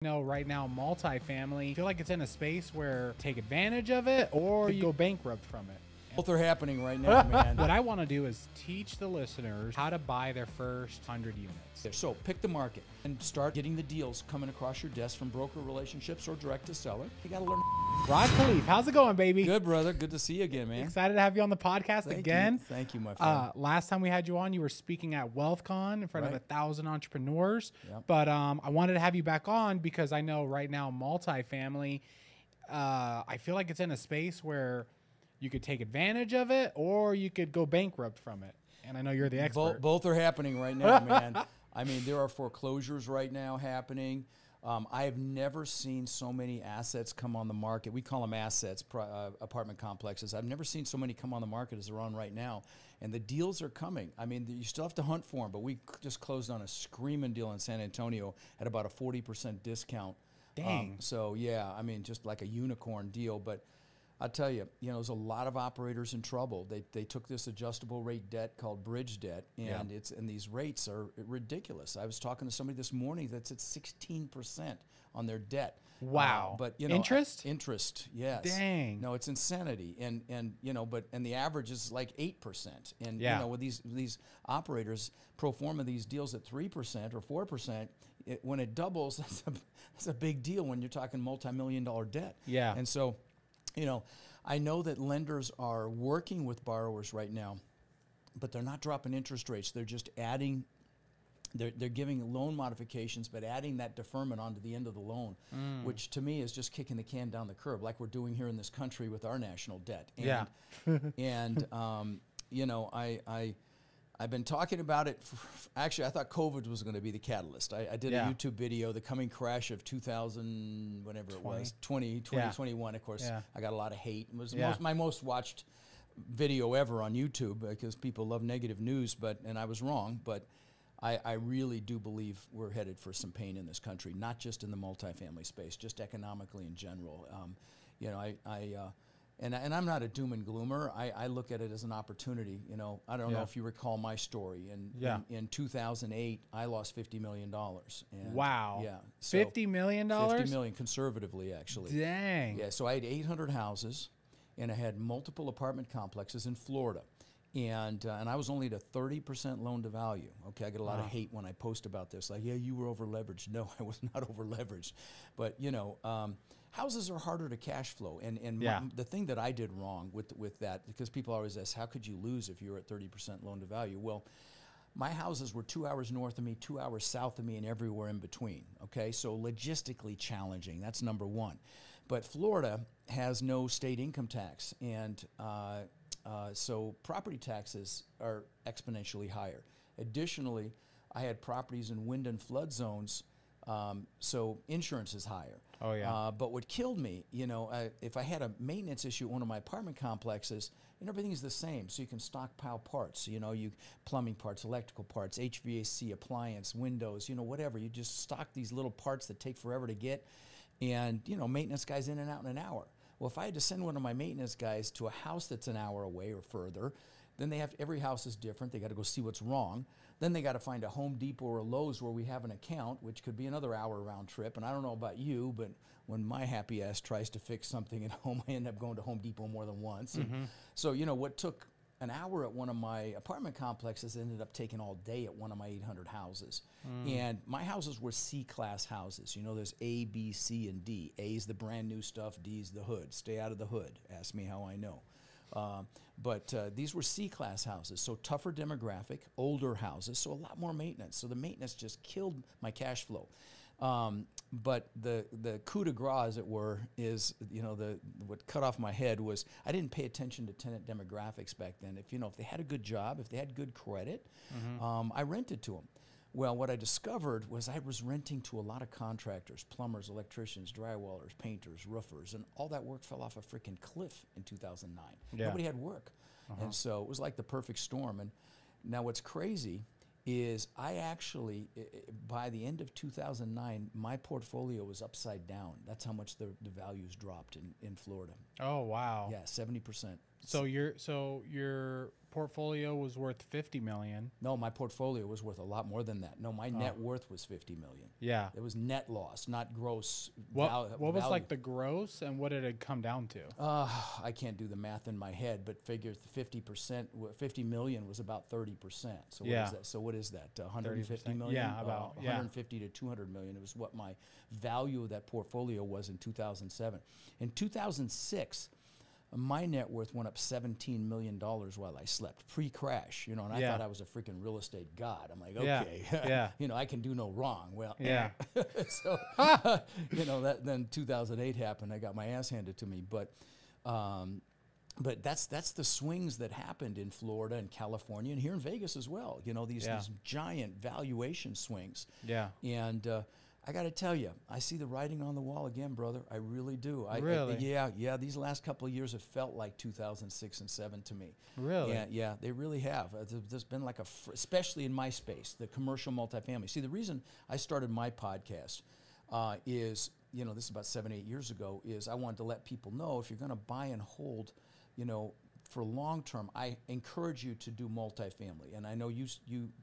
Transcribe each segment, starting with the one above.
Know right now multifamily, I feel like it's in a space where take advantage of it or you go bankrupt from it. Both are happening right now, man. What I want to do is teach the listeners how to buy their first 100 units. So pick the market and start getting the deals coming across your desk from broker relationships or direct to seller. You got to learn. Rod Khleif, how's it going, baby? Good, brother. Good to see you again, man. Excited to have you on the podcast again. Thank you, my friend. Last time we had you on, you were speaking at WealthCon in front of 1,000 entrepreneurs. Yep. But I wanted to have you back on because I know right now multifamily, I feel like it's in a space where you could take advantage of it or you could go bankrupt from it. And I know you're the expert. Both are happening right now, man. I mean, there are foreclosures right now happening. I have never seen so many assets come on the market. We call them assets, apartment complexes. I've never seen so many come on the market as they're on right now. And the deals are coming. I mean, you still have to hunt for them, but we just closed on a screaming deal in San Antonio at about a 40% discount. Dang. So, yeah, I mean, just like a unicorn deal. But I'll tell you, there's a lot of operators in trouble. They took this adjustable rate debt called bridge debt, and and these rates are ridiculous. I was talking to somebody this morning that's at 16% on their debt. Wow. But interest? Interest, yes. Dang. No, it's insanity, and the average is like 8%. And with these operators pro forma these deals at 3% or 4%, when it doubles, that's a big deal when you're talking multi-million-dollar debt. Yeah. And so, I know that lenders are working with borrowers right now, but they're not dropping interest rates. They're just adding, they're giving loan modifications, but adding that deferment onto the end of the loan, which to me is just kicking the can down the curb, like we're doing here in this country with our national debt. And, I've been talking about it. Actually, I thought COVID was going to be the catalyst. I did a YouTube video, the coming crash of 2000, whenever it was, 2021. Of course, I got a lot of hate. It was my most watched video ever on YouTube because people love negative news, and I was wrong. But I really do believe we're headed for some pain in this country, not just in the multifamily space, just economically in general. And I'm not a doom and gloomer. I look at it as an opportunity. I don't know if you recall my story. In 2008, I lost $50 million. And wow. Yeah. So $50 million? $50 million conservatively, actually. Dang. Yeah. So I had 800 houses, and I had multiple apartment complexes in Florida. And I was only at a 30% loan to value. Okay, I get a lot of hate when I post about this. Like, yeah, you were over leveraged. No, I was not over leveraged. But houses are harder to cash flow. And the thing that I did wrong with that, because people always ask, how could you lose if you were at 30% loan to value? Well, my houses were 2 hours north of me, 2 hours south of me, and everywhere in between. Okay, so logistically challenging. That's number one. But Florida has no state income tax, and so property taxes are exponentially higher. Additionally, I had properties in wind and flood zones, so insurance is higher. Oh, yeah. But what killed me, if I had a maintenance issue at one of my apartment complexes, everything is the same. So you can stockpile parts, plumbing parts, electrical parts, HVAC, appliance, windows, whatever. You just stock these little parts that take forever to get, and, maintenance guys in and out in an hour. Well, if I had to send one of my maintenance guys to a house that's an hour away or further, then every house is different. They got to go see what's wrong. Then they got to find a Home Depot or a Lowe's where we have an account, which could be another hour round trip. And I don't know about you, but when my happy ass tries to fix something at home, I end up going to Home Depot more than once. And so, what took an hour at one of my apartment complexes ended up taking all day at one of my 800 houses. And my houses were C-class houses. There's A, B, C, and D. A is the brand new stuff. D is the hood. Stay out of the hood. Ask me how I know. But these were C-class houses, so tougher demographic, older houses, so a lot more maintenance. So the maintenance just killed my cash flow. But the coup de grace, as it were, is, what cut off my head was I didn't pay attention to tenant demographics back then. If they had a good job, if they had good credit, I rented to them. Well, what I discovered was I was renting to a lot of contractors, plumbers, electricians, drywallers, painters, roofers, and all that work fell off a freaking cliff in 2009. Yeah. Nobody had work. And so it was like the perfect storm. And now what's crazy is I actually, by the end of 2009, my portfolio was upside down. That's how much the values dropped in Florida. Oh, wow. Yeah, 70%. So your portfolio was worth 50 million. No, my portfolio was worth a lot more than that. No, my net worth was 50 million. Yeah. It was net loss, not gross. What was value. like the gross, and what did it come down to? I can't do the math in my head, but figure 50%, 50 million was about 30%. So what is that? So what is that? 150 million? Yeah, about 150 to 200 million. It was what my value of that portfolio was in 2007. In 2006, my net worth went up $17 million while I slept, pre-crash, you know, and I thought I was a freaking real estate god. I'm like, okay, you know, I can do no wrong. Well, so, you know, then 2008 happened. I got my ass handed to me, but that's the swings that happened in Florida and California and here in Vegas as well. You know, these giant valuation swings. Yeah. And I got to tell you, I see the writing on the wall again, brother. I really do. Really? Yeah. These last couple of years have felt like 2006 and 7 to me. Really? Yeah, they really have. There's been like especially in my space, the commercial multifamily. See, the reason I started my podcast is, you know, this is about 7-8 years ago, is I wanted to let people know if you're going to buy and hold, you know, for long term, I encourage you to do multifamily. And I know you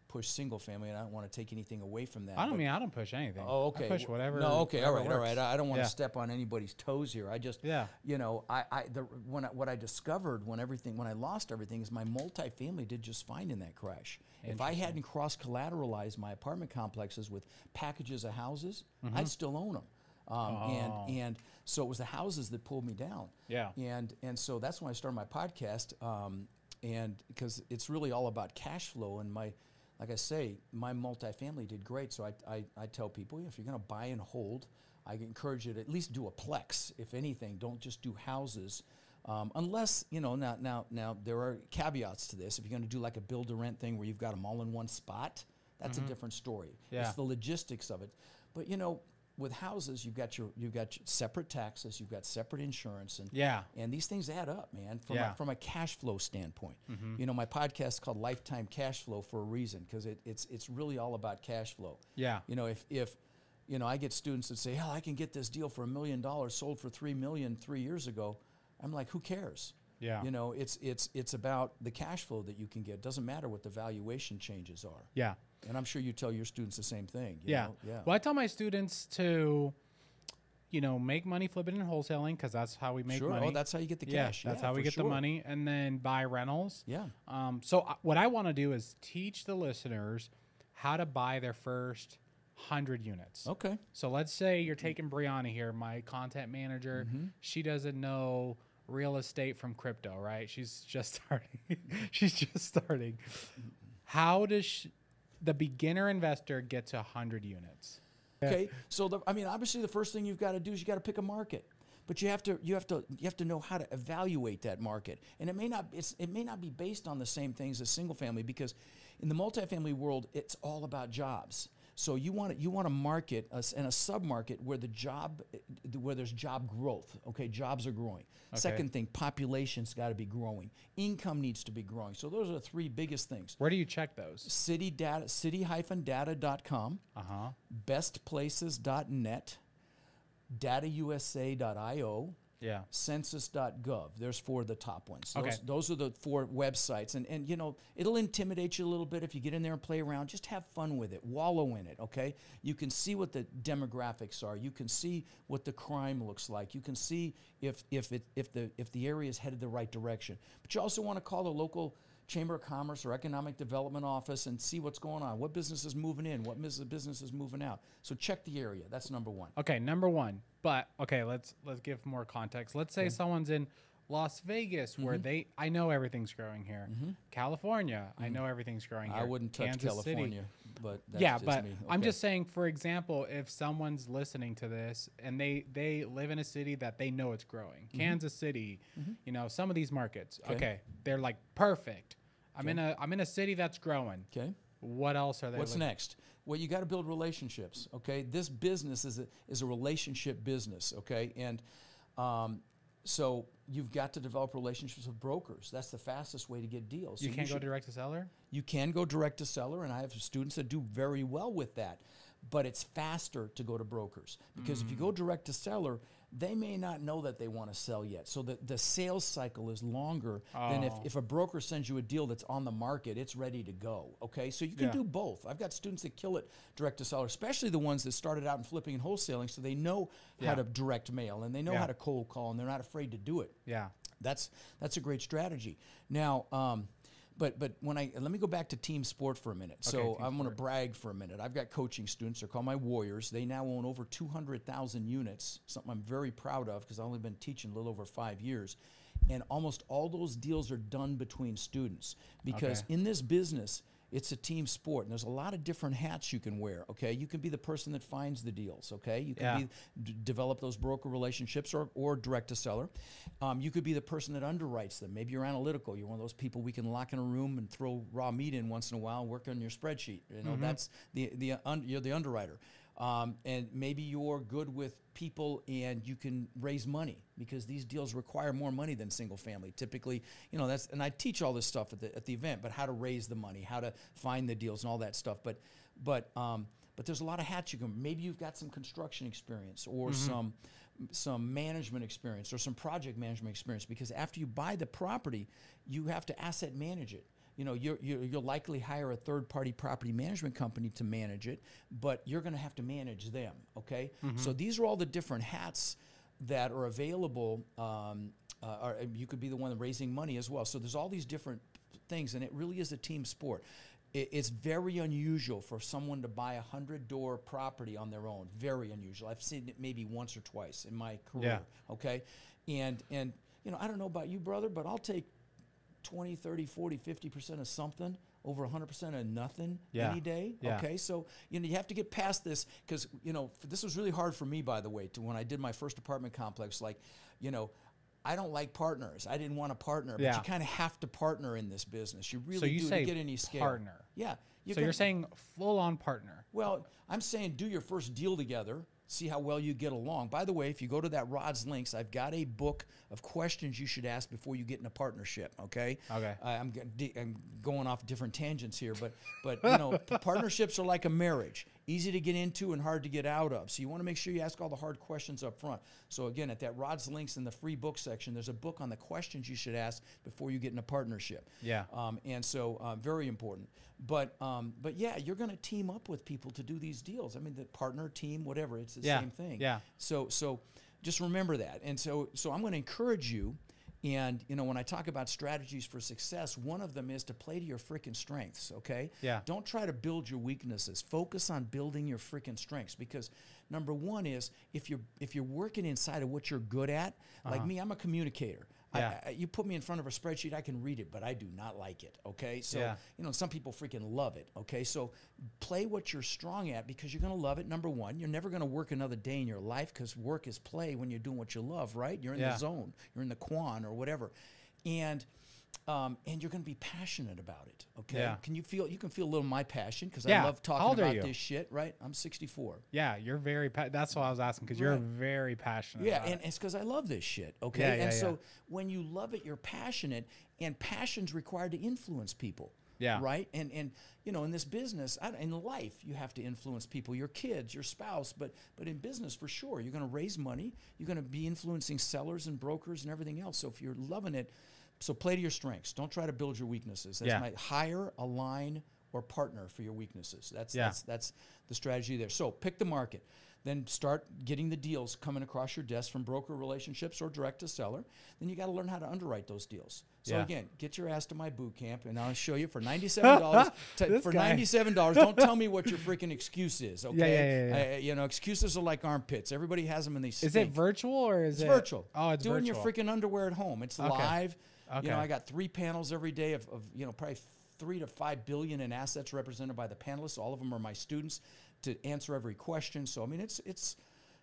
push single family, and I don't want to take anything away from that. I don't push anything. Oh, okay. I push whatever. No, okay, whatever all right. works. I don't want to step on anybody's toes here. I just, Yeah. you know, what I discovered when I lost everything is my multifamily did just fine in that crash. If I hadn't cross collateralized my apartment complexes with packages of houses, I'd still own them. And so it was the houses that pulled me down. Yeah. And so that's when I started my podcast. And because it's really all about cash flow, and like I say, my multifamily did great. So I tell people, if you're going to buy and hold, I encourage you to at least do a plex. If anything, don't just do houses. Unless, you know, now there are caveats to this. If you're going to do like a build to rent thing where you've got them all in one spot, that's a different story. Yeah. It's the logistics of it. But, you know, with houses, you've got your separate taxes, you've got separate insurance, and these things add up, man. From a cash flow standpoint, you know, my podcast is called Lifetime Cash Flow for a reason, because it's really all about cash flow. Yeah. You know, if you know, I get students that say, "Hell, I can get this deal for $1 million, sold for $3 million 3 years ago." I'm like, who cares? Yeah. You know, it's about the cash flow that you can get. It doesn't matter what the valuation changes are. Yeah. And I'm sure you tell your students the same thing. You Yeah. know? Yeah. Well, I tell my students to, you know, make money flipping and wholesaling, because that's how we make money. Oh, that's how you get the cash. That's how we get the money, and then buy rentals. Yeah. So what I want to do is teach the listeners how to buy their first 100 units. Okay. So let's say you're taking Brianna here, my content manager. She doesn't know real estate from crypto, right? She's just starting. How does the beginner investor get to 100 units? Okay. So obviously the first thing you've got to do is you got to pick a market. But you have to know how to evaluate that market. And it may not be based on the same things as single family, because in the multifamily world, it's all about jobs. So you want to market in a sub-market where there's job growth. Okay, jobs are growing. Okay. Second thing, population's got to be growing. Income needs to be growing. So those are the three biggest things. Where do you check those? city-data.com, bestplaces.net, datausa.io, census.gov. There's 4 of the top ones. Those are the 4 websites. And you know, it'll intimidate you a little bit if you get in there and play around. Just have fun with it. Wallow in it, okay? You can see what the demographics are. You can see what the crime looks like. You can see if the area is headed the right direction. But you also want to call the local Chamber of Commerce or Economic Development Office and see what's going on. What business is moving in? What business is moving out? So check the area. That's number 1. Okay, number 1. But okay, let's give more context. Let's say someone's in Las Vegas, where I know everything's growing here. California, I know everything's growing here. I wouldn't touch Kansas California, City. but that's just me. Okay. I'm just saying, for example, if someone's listening to this and they live in a city that they know it's growing, Kansas City, you know, some of these markets, okay, they're like perfect. I'm in a city that's growing. Okay. What else are they? What's next? Well, you got to build relationships. Okay, this business is a relationship business. Okay, and so you've got to develop relationships with brokers. That's the fastest way to get deals. You can't go direct to seller? You can go direct to seller, and I have students that do very well with that. but it's faster to go to brokers because if you go direct to seller, they may not know that they want to sell yet. So the sales cycle is longer than if a broker sends you a deal that's on the market, it's ready to go, okay? So you can do both. I've got students that kill it direct to seller, especially the ones that started out in flipping and wholesaling, so they know how to direct mail and they know how to cold call and they're not afraid to do it. Yeah. That's a great strategy. Now, but let me go back to team sport for a minute. So I'm going to brag for a minute. I've got coaching students. They're called my Warriors. They now own over 200,000 units, something I'm very proud of because I've only been teaching a little over 5 years. And almost all those deals are done between students because in this business, it's a team sport, and there's a lot of different hats you can wear, okay? You can be the person that finds the deals, okay? You can develop those broker relationships or direct to seller. You could be the person that underwrites them. Maybe you're analytical. You're one of those people we can lock in a room and throw raw meat in once in a while and work on your spreadsheet. You know, that's you're the underwriter. And maybe you're good with people and you can raise money because these deals require more money than single family. Typically, you know, and I teach all this stuff at the event, but how to raise the money, how to find the deals and all that stuff. But there's a lot of hats you can, maybe you've got some construction experience or some management experience or some project management experience because after you buy the property, you have to asset manage it. You know, you'll likely hire a third-party property management company to manage it, but you're going to have to manage them, okay? So these are all the different hats that are available. You could be the one raising money as well. So there's all these different things, and it really is a team sport. It's very unusual for someone to buy a 100-door property on their own. Very unusual. I've seen it maybe once or twice in my career, okay? And you know, I don't know about you, brother, but I'll take 20, 30, 40, 50% of something over 100% of nothing any day. Okay, so you know you have to get past this because you know this was really hard for me, by the way, when I did my first apartment complex. Like, you know, I don't like partners. I didn't want a partner, but you kind of have to partner in this business. You really do to get any scale. Partner. Yeah. So you're saying full-on partner. Well, I'm saying do your first deal together. See how well you get along. By the way, if you go to that Rod's Links, I've got a book of questions you should ask before you get in a partnership, okay? Okay. I'm going off different tangents here, but you know, partnerships are like a marriage. Easy to get into and hard to get out of. So you want to make sure you ask all the hard questions up front. So again, at that Rod's Links in the free book section, there's a book on the questions you should ask before you get in a partnership. Yeah. And so very important. But yeah, you're going to team up with people to do these deals. I mean, the partner, team, whatever, it's the same thing. Yeah. So just remember that. And so I'm going to encourage you. And, you know, when I talk about strategies for success, one of them is to play to your freaking strengths, okay? Yeah. Don't try to build your weaknesses. Focus on building your freaking strengths because number one is if you're working inside of what you're good at, like me, I'm a communicator. You put me in front of a spreadsheet, I can read it, but I do not like it, okay? So, you know, some people freaking love it, okay? So play what you're strong at because you're going to love it, number one. You're never going to work another day in your life because work is play when you're doing what you love, right? You're in the zone. You're in the quan or whatever. And you're going to be passionate about it, okay? Yeah. You can feel a little my passion because I love talking about this shit, right? I'm 64. Yeah, you're very, that's what I was asking because you're very passionate about and it's because I love this shit, okay? So when you love it, you're passionate, and passion's required to influence people. Yeah. Right? And you know, in this business, in life, you have to influence people, your kids, your spouse, but in business, for sure, you're going to raise money. You're going to be influencing sellers and brokers and everything else. So if you're loving it, so play to your strengths. Don't try to build your weaknesses. That's my hire, align, or partner for your weaknesses. That's the strategy there. So pick the market. Then start getting the deals coming across your desk from broker relationships or direct to seller. Then you got to learn how to underwrite those deals. So again, get your ass to my boot camp, and I'll show you for $97. $97, don't tell me what your freaking excuse is. Okay, you know, excuses are like armpits. Everybody has them, and they stink. Is it virtual or is it virtual? Oh, it's doing virtual. your freaking underwear at home. It's live. Okay. You know, I got 3 panels every day of you know, probably 3 to 5 billion in assets represented by the panelists. All of them are my students to answer every question. So I mean, it's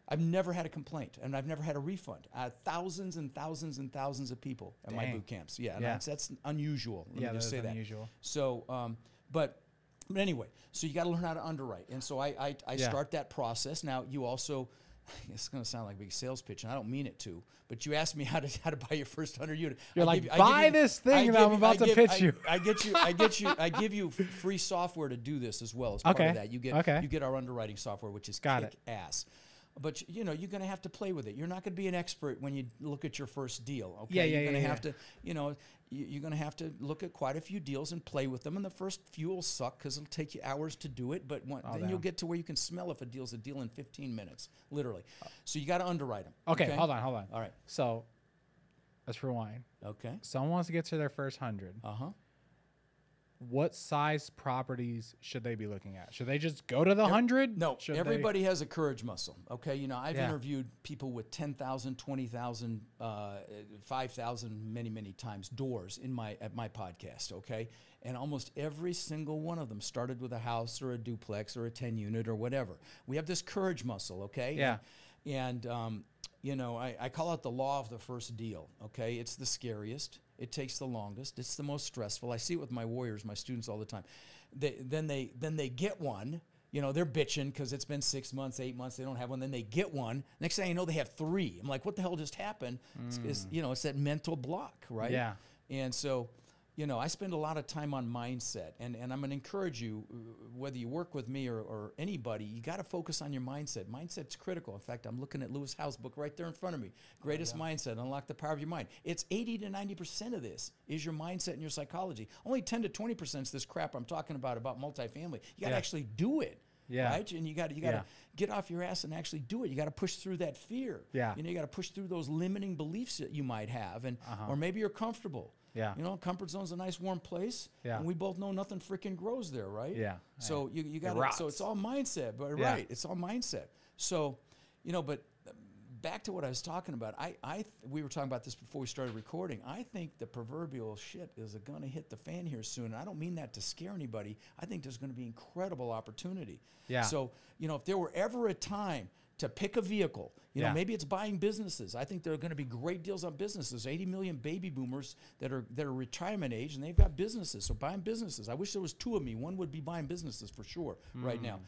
I've never had a complaint, and I've never had a refund. Thousands and thousands and thousands of people at my boot camps. Yeah, that's unusual. Let me just say that. Unusual. So, but anyway, so you got to learn how to underwrite, and so I start that process. Now you also, it's going to sound like a big sales pitch, and I don't mean it to, but you asked me how to buy your first 100 unit. You're like, buy this thing that I'm about to pitch you. I give you free software to do this as well as part of that. You get our underwriting software, which is kick ass. But you know, you're going to have to play with it. You're not going to be an expert when you look at your first deal. Okay, you're going to have to, you know, you're going to have to look at quite a few deals and play with them. And the first few will suck because it'll take you hours to do it. But then you'll get to where you can smell if a deal's a deal in 15 minutes, literally. So you got to underwrite them. Okay, hold on. All right. So let's rewind. Okay. Someone wants to get to their first 100. What size properties should they be looking at? Should they just go to the 100? No, everybody has a courage muscle. Okay, you know, I've interviewed people with 10,000, 20,000, 5,000, many times doors at my podcast. Okay, and almost every single one of them started with a house or a duplex or a 10 unit or whatever. We have this courage muscle. Okay. Yeah. And you know, I call it the law of the first deal. Okay, it's the scariest. It takes the longest. It's the most stressful. I see it with my warriors, my students all the time. Then they get one. You know, they're bitching because it's been 6 months, 8 months. They don't have one. Then they get one. Next thing you know, they have 3. I'm like, what the hell just happened? It's you know, it's that mental block, right? Yeah. And so, you know, I spend a lot of time on mindset, and I'm going to encourage you, whether you work with me or anybody, you got to focus on your mindset. Mindset's critical. In fact, I'm looking at Lewis Howes' book right there in front of me, Greatest Mindset, Unlock the Power of Your Mind. It's 80 to 90% of this is your mindset and your psychology. Only 10 to 20% is this crap I'm talking about multifamily. You got to actually do it. Yeah. Right? And you got to get off your ass and actually do it. You got to push through that fear. Yeah. You know, you got to push through those limiting beliefs that you might have, and or maybe you're comfortable. Yeah. You know, comfort zone's a nice warm place. Yeah. And we both know nothing freaking grows there, right? Yeah. So you got to, so it's all mindset, but right, it's all mindset. So, you know, but back to what I was talking about, we were talking about this before we started recording. I think the proverbial shit is going to hit the fan here soon. And I don't mean that to scare anybody. I think there's going to be incredible opportunity. Yeah. So, you know, if there were ever a time to pick a vehicle, you know, maybe it's buying businesses. I think there are going to be great deals on businesses. 80 million baby boomers that are retirement age, and they've got businesses. So buying businesses. I wish there was 2 of me. One would be buying businesses for sure right now.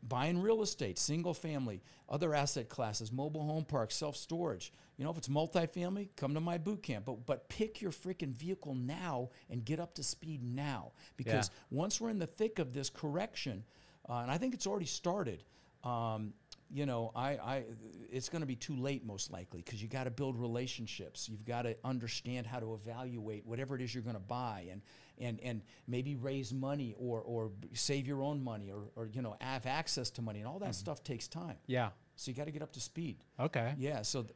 Buying real estate, single family, other asset classes, mobile home parks, self-storage. You know, if it's multifamily, come to my boot camp. But pick your freaking vehicle now and get up to speed now. Because once we're in the thick of this correction, and I think it's already started, you know, it's going to be too late most likely, because you got to build relationships. You've got to understand how to evaluate whatever it is you're going to buy, and maybe raise money or save your own money, or you know, have access to money, and all that stuff takes time. Yeah. So you got to get up to speed. Okay. Yeah. So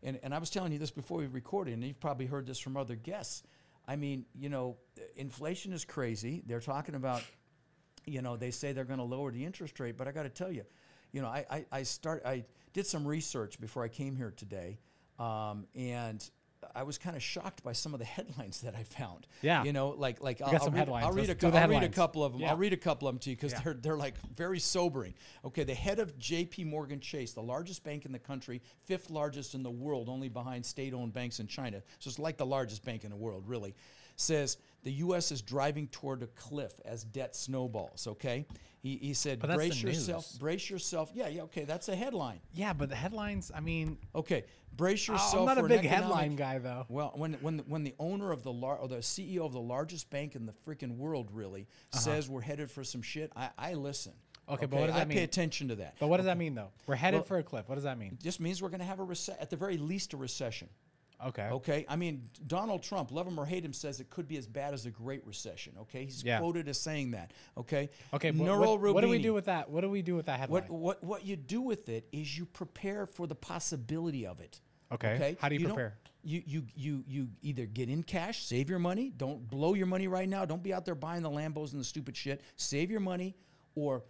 and I was telling you this before we recorded, and you've probably heard this from other guests. I mean, you know, inflation is crazy. They're talking about, you know, they say they're going to lower the interest rate, but I got to tell you, you know, I did some research before I came here today, and I was kind of shocked by some of the headlines that I found. Yeah. You know, like I'll read a couple of them. Yeah. I'll read a couple of them to you because they're like very sobering. Okay, the head of J.P. Morgan Chase, the largest bank in the country, 5th largest in the world, only behind state-owned banks in China. So it's like the largest bank in the world, really. Says the U.S. is driving toward a cliff as debt snowballs. Okay, he said, brace yourself. Yeah, okay, that's a headline. Yeah, but the headlines, I mean, okay, brace yourself. I'm not for a big an headline guy, though. Well, when the owner of the CEO of the largest bank in the freaking world really says we're headed for some shit, I listen. Okay, but what does that mean? I pay attention to that. But what does that mean, though? We're headed for a cliff. What does that mean? It just means we're going to have at the very least, a recession. Okay. Okay. I mean, Donald Trump, love him or hate him, says it could be as bad as a Great Recession. Okay. He's quoted as saying that. Okay. Okay. What do we do with that? What do we do with that headline? What you do with it is you prepare for the possibility of it. Okay. How do you prepare? You either get in cash, save your money. Don't blow your money right now. Don't be out there buying the Lambos and the stupid shit. Save your money, or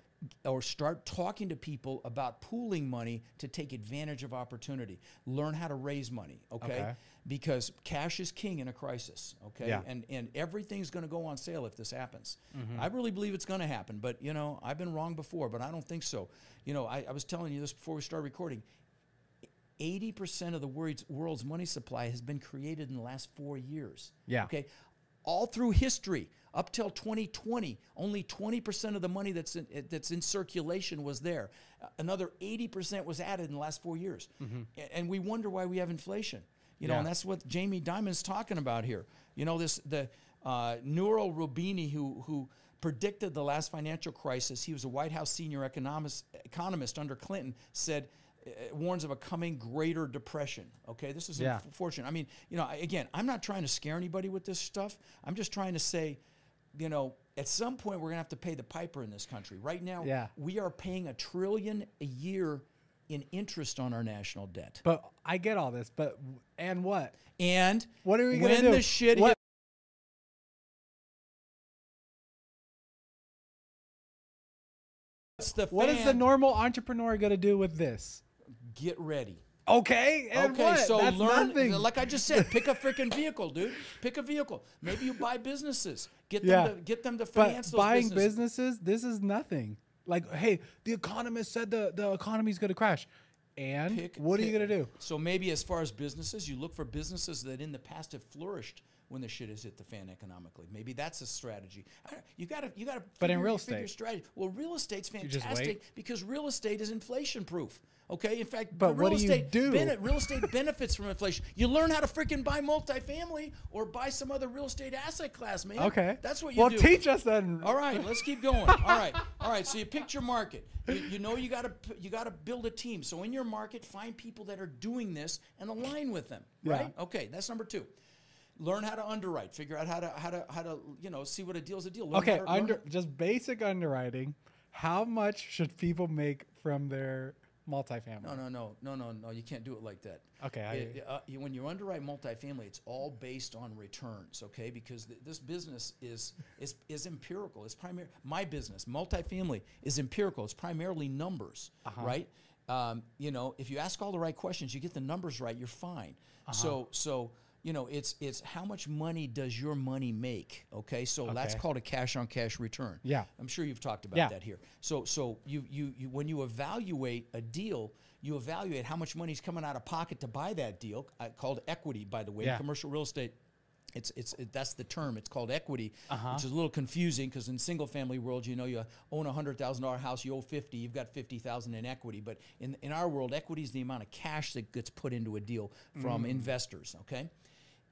start talking to people about pooling money to take advantage of opportunity. Learn how to raise money, okay? Because cash is king in a crisis, okay? Yeah. And everything's going to go on sale if this happens. I really believe it's going to happen, but, you know, I've been wrong before, but I don't think so. You know, I was telling you this before we started recording. 80% of the world's money supply has been created in the last 4 years. Yeah. Okay. all through history, up till 2020, only 20% of the money that's in circulation was there. Another 80% was added in the last 4 years. And we wonder why we have inflation. You know, and that's what Jamie Dimon's talking about here. You know, Nouriel Roubini, who predicted the last financial crisis, he was a White House senior economist under Clinton, said, warns of a coming greater depression. Okay, this is unfortunate. I mean, you know, again, I'm not trying to scare anybody with this stuff. I'm just trying to say, you know, at some point we're going to have to pay the piper in this country. Right now, we are paying $1 trillion a year in interest on our national debt. But I get all this, but and what? And what are we going to do? When the shit what? hits the what fan, is the normal entrepreneur going to do with this? Get ready. Okay, and what? So that's learn, nothing. like I just said, pick a freaking vehicle, dude. Pick a vehicle. Maybe you buy businesses. Get them to finance those buying businesses. This is nothing. Like, hey, the economist said the economy's going to crash. And what are you going to do? So maybe as far as businesses, you look for businesses that in the past have flourished when the shit has hit the fan economically. Maybe that's a strategy. You got to. But in real estate, strategy. Well, real estate's fantastic because real estate is inflation proof. Okay, in fact, but real what do estate you do? Real estate benefits from inflation. You learn how to freaking buy multifamily or buy some other real estate asset class, man. Okay, that's what you do. Well, teach us then. All right, let's keep going. All right. So you picked your market. You know you gotta build a team. So in your market, find people that are doing this and align with them. Right? Okay, that's number 2. Learn how to underwrite. Figure out how to see what a deal's a deal. Just basic underwriting. How much should people make from their multifamily? No. You can't do it like that. Okay. When you underwrite multifamily, it's all based on returns, okay? Because this business is empirical. It's my business, multifamily, is empirical. It's primarily numbers, right? You know, if you ask all the right questions, you get the numbers right, you're fine. So you know, it's how much money does your money make? Okay, so that's called a cash-on-cash return. Yeah, I'm sure you've talked about that here. So you when you evaluate a deal, you evaluate how much money's coming out of pocket to buy that deal. Called equity, by the way, in commercial real estate. That's the term. It's called equity, which is a little confusing because in single-family world, you know, you own a $100,000 house, you owe 50, you've got 50,000 in equity. But in our world, equity is the amount of cash that gets put into a deal from investors. Okay.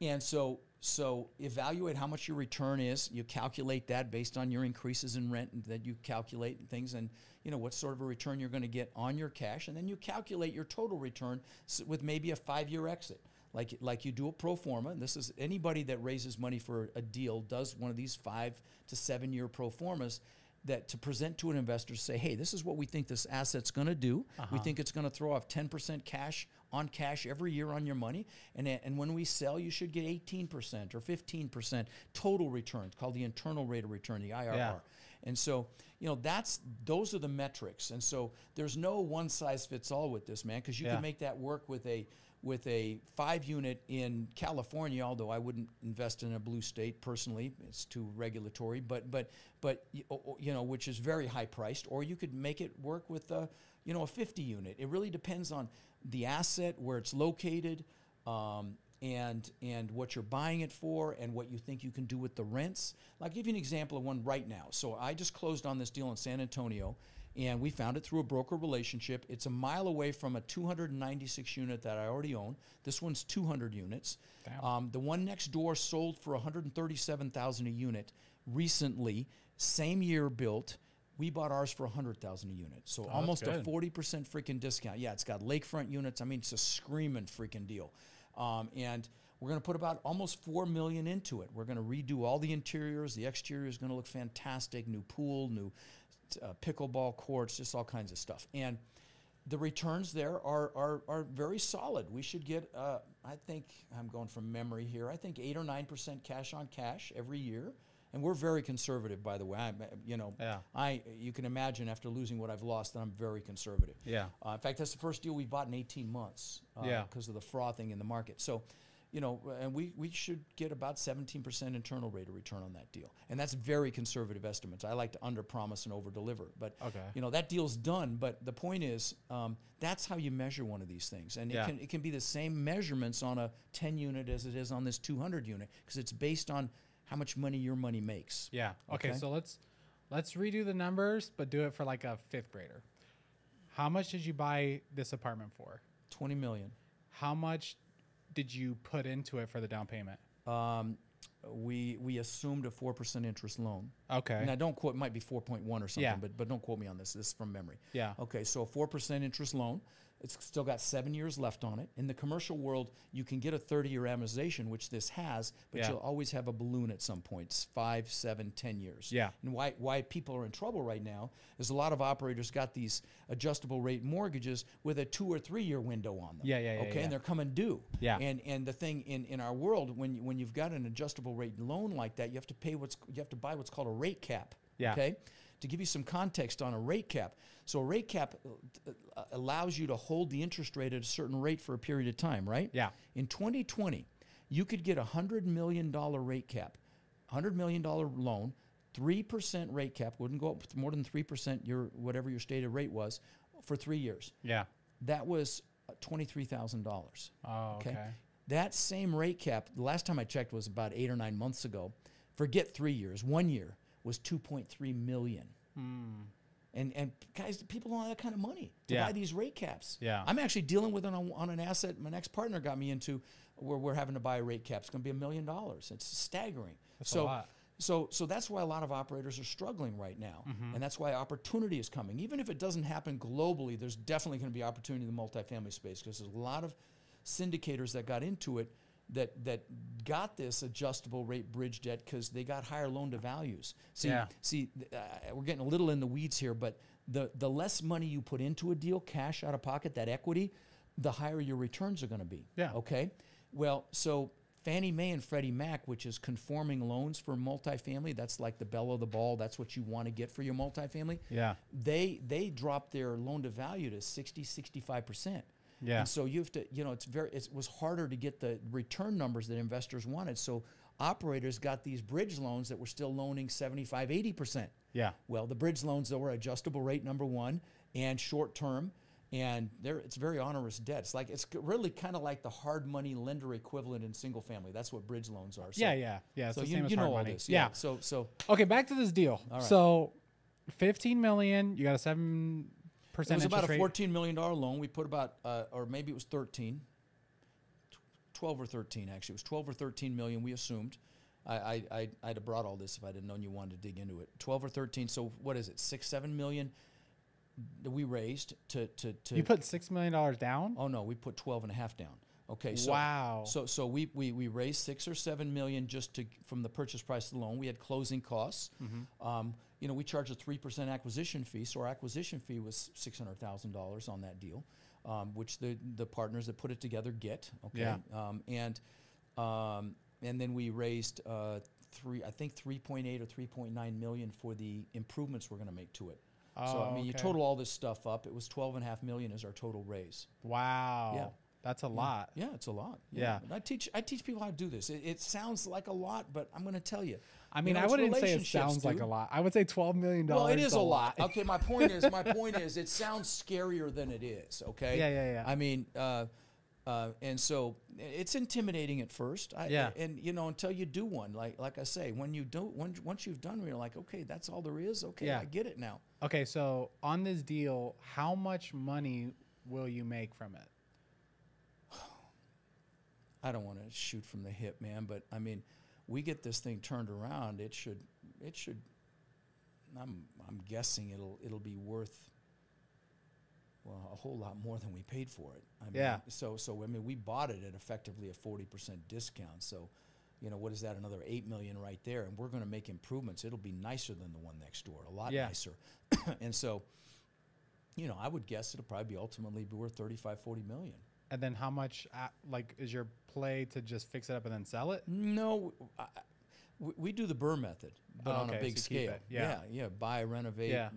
And so evaluate how much your return is. You calculate that based on your increases in rent and that you calculate and things, and you know what sort of a return you're going to get on your cash, and then you calculate your total return with maybe a 5-year exit, like you do a pro forma. And this is anybody that raises money for a deal does one of these 5 to 7 year pro formas that to present to an investor, say, hey, this is what we think this asset's going to do. We think it's going to throw off 10% cash on cash every year on your money. And when we sell, you should get 18% or 15% total return. It's called the internal rate of return, the IRR. Yeah. And so, you know, those are the metrics. And so there's no one size fits all with this, man, because you can make that work with a 5-unit in California, although I wouldn't invest in a blue state personally. It's too regulatory, but you know, which is very high priced. Or you could make it work with a 50-unit. It really depends on the asset, where it's located, and what you're buying it for, and what you think you can do with the rents. I'll give you an example of one right now. So I just closed on this deal in San Antonio, and we found it through a broker relationship. It's a mile away from a 296 unit that I already own. This one's 200 units. The one next door sold for $137,000 a unit recently, same year built. We bought ours for $100,000 a unit, so almost a 40% freaking discount. Yeah, it's got lakefront units. I mean, it's a screaming freaking deal. And we're going to put about almost $4 million into it. We're going to redo all the interiors. The exterior is going to look fantastic. New pool, new pickleball courts, just all kinds of stuff. And the returns there are very solid. We should get, I think, I'm going from memory here, I think 8 or 9% cash on cash every year. And we're very conservative, by the way. You can imagine after losing what I've lost that I'm very conservative. Yeah. In fact, that's the first deal we bought in 18 months because of the frothing in the market. So, you know, and we should get about 17% internal rate of return on that deal. And that's very conservative estimates. I like to under-promise and over-deliver. But, you know, that deal's done. But the point is, that's how you measure one of these things. And it can be the same measurements on a 10 unit as it is on this 200 unit because it's based on how much money your money makes. Yeah. Okay, Okay. so let's redo the numbers, but do it for like a fifth grader. How much did you buy this apartment for? 20 million. How much did you put into it for the down payment? We assumed a 4% interest loan. Okay. Now, don't quote, it might be 4.1 or something, Yeah. but don't quote me on this. This is from memory. Yeah. Okay, so a 4% interest loan. It's still got 7 years left on it. In the commercial world, you can get a 30-year amortization, which this has, but Yeah. you'll always have a balloon at some point. It's 5, 7, 10 years. Yeah. And why people are in trouble right now is a lot of operators got these adjustable rate mortgages with a 2 or 3 year window on them. Yeah. Okay, Yeah. and they're coming due. Yeah. And the thing in our world, when you've got an adjustable rate loan like that, you have to buy what's called a rate cap. Yeah. Okay. To give you some context on a rate cap, so a rate cap allows you to hold the interest rate at a certain rate for a period of time, right? Yeah. In 2020, you could get a $100 million rate cap, $100 million loan, 3% rate cap, wouldn't go up more than 3% whatever your stated rate was, for 3 years. Yeah. That was $23,000. Oh, okay. That same rate cap, the last time I checked was about 8 or 9 months ago. Forget 3 years, 1 year was 2.3 million. And guys, people don't have that kind of money to Yeah. buy these rate caps. Yeah. I'm actually dealing with it on an asset my next partner got me into where we're having to buy a rate cap. It's going to be $1 million. It's staggering. That's a lot. So that's why a lot of operators are struggling right now. And that's why opportunity is coming. Even if it doesn't happen globally, there's definitely going to be opportunity in the multifamily space because there's a lot of syndicators that got into it that got this adjustable rate bridge debt because they got higher loan to values. We're getting a little in the weeds here, but the less money you put into a deal, cash out of pocket, that equity, the higher your returns are going to be. Yeah. Okay. Well, so Fannie Mae and Freddie Mac, which is conforming loans for multifamily, that's like the belle of the ball. That's what you want to get for your multifamily. Yeah. They dropped their loan to value to 60, 65%. Yeah. And so you have to, it was harder to get the return numbers that investors wanted. So operators got these bridge loans that were still loaning 75, 80%. Yeah. Well, the bridge loans, though, were adjustable rate, number one, and short term. And it's very onerous debt. It's really kind of like the hard money lender equivalent in single family. That's what bridge loans are. So, Yeah. It's So the same as you hard know all money. this. Yeah. So Okay, back to this deal. All right. So, 15 million. You got a 7% it was interest about a rate. $14 million loan. We put about, or maybe it was 13, 12 or 13 actually. It was 12 or 13 million. We assumed. I'd have brought all this if I didn't known you wanted to dig into it. 12 or 13. So what is it? 6, 7 million that we raised to. You put $6 million down? Oh no, we put 12 and a half down. Okay. So, Wow. So we raised 6 or 7 million just from the purchase price of the loan. We had closing costs. We charged a 3% acquisition fee, so our acquisition fee was $600,000 on that deal, which the partners that put it together get. Okay. Yeah. And then we raised 3.8 or 3.9 million for the improvements we're going to make to it. So I mean, you okay. total all this stuff up, it was 12.5 million is our total raise. Wow. Yeah. That's a lot. Yeah, it's a lot. Yeah. And I teach people how to do this. It sounds like a lot, but I'm going to tell you. I mean, I it's wouldn't say it relationships, sounds like dude. a lot. I would say $12 million. Well, it is a lot. Okay, my point is, it sounds scarier than it is. Okay. Yeah. I mean, and so it's intimidating at first. And until you do one, like I say, once you've done one, you're like, okay, that's all there is. Okay, Yeah. I get it now. Okay, so on this deal, how much money will you make from it? I don't want to shoot from the hip, man, but I mean, we get this thing turned around. It should. I'm guessing it'll be worth, well, a whole lot more than we paid for it. I mean, Yeah. So I mean, we bought it at effectively a 40% discount. So, what is that? Another $8 million right there, and we're going to make improvements. It'll be nicer than the one next door, a lot nicer. And so, I would guess it'll probably ultimately be worth 35, 40 million. And then how much, is your play to just fix it up and then sell it? No, we do the Burr method, but on a big so keep scale. it. Yeah. Buy, renovate, Yeah.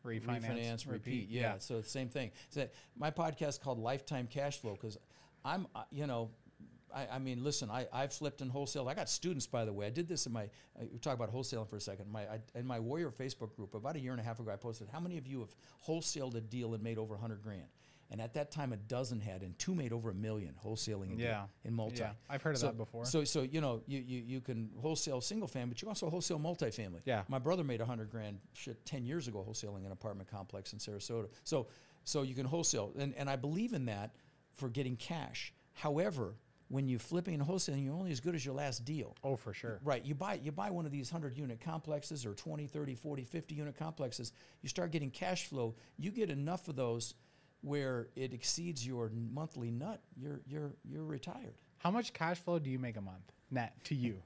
refinance, repeat. Yeah. So it's the same thing. So my podcast is called Lifetime Cash Flow because I'm, I mean, listen, I've flipped and wholesaled. I got students, by the way. I did this in my, we talk about wholesaling for a second. In my Warrior Facebook group, about a year and a half ago, I posted, how many of you have wholesaled a deal and made over 100 grand? And at that time, a dozen had, and two made over $1 million wholesaling in multi. Yeah, I've heard of that before. So you know, you can wholesale single family, but you also wholesale multifamily. Yeah. My brother made $100,000 10 years ago wholesaling an apartment complex in Sarasota. So you can wholesale, and I believe in that for getting cash. However, when you're flipping and wholesaling, you're only as good as your last deal. Oh, for sure. Right. You buy one of these 100-unit complexes or 20, 30, 40, 50-unit complexes, you start getting cash flow. You get enough of those where it exceeds your monthly nut, you're retired. How much cash flow do you make a month net to you?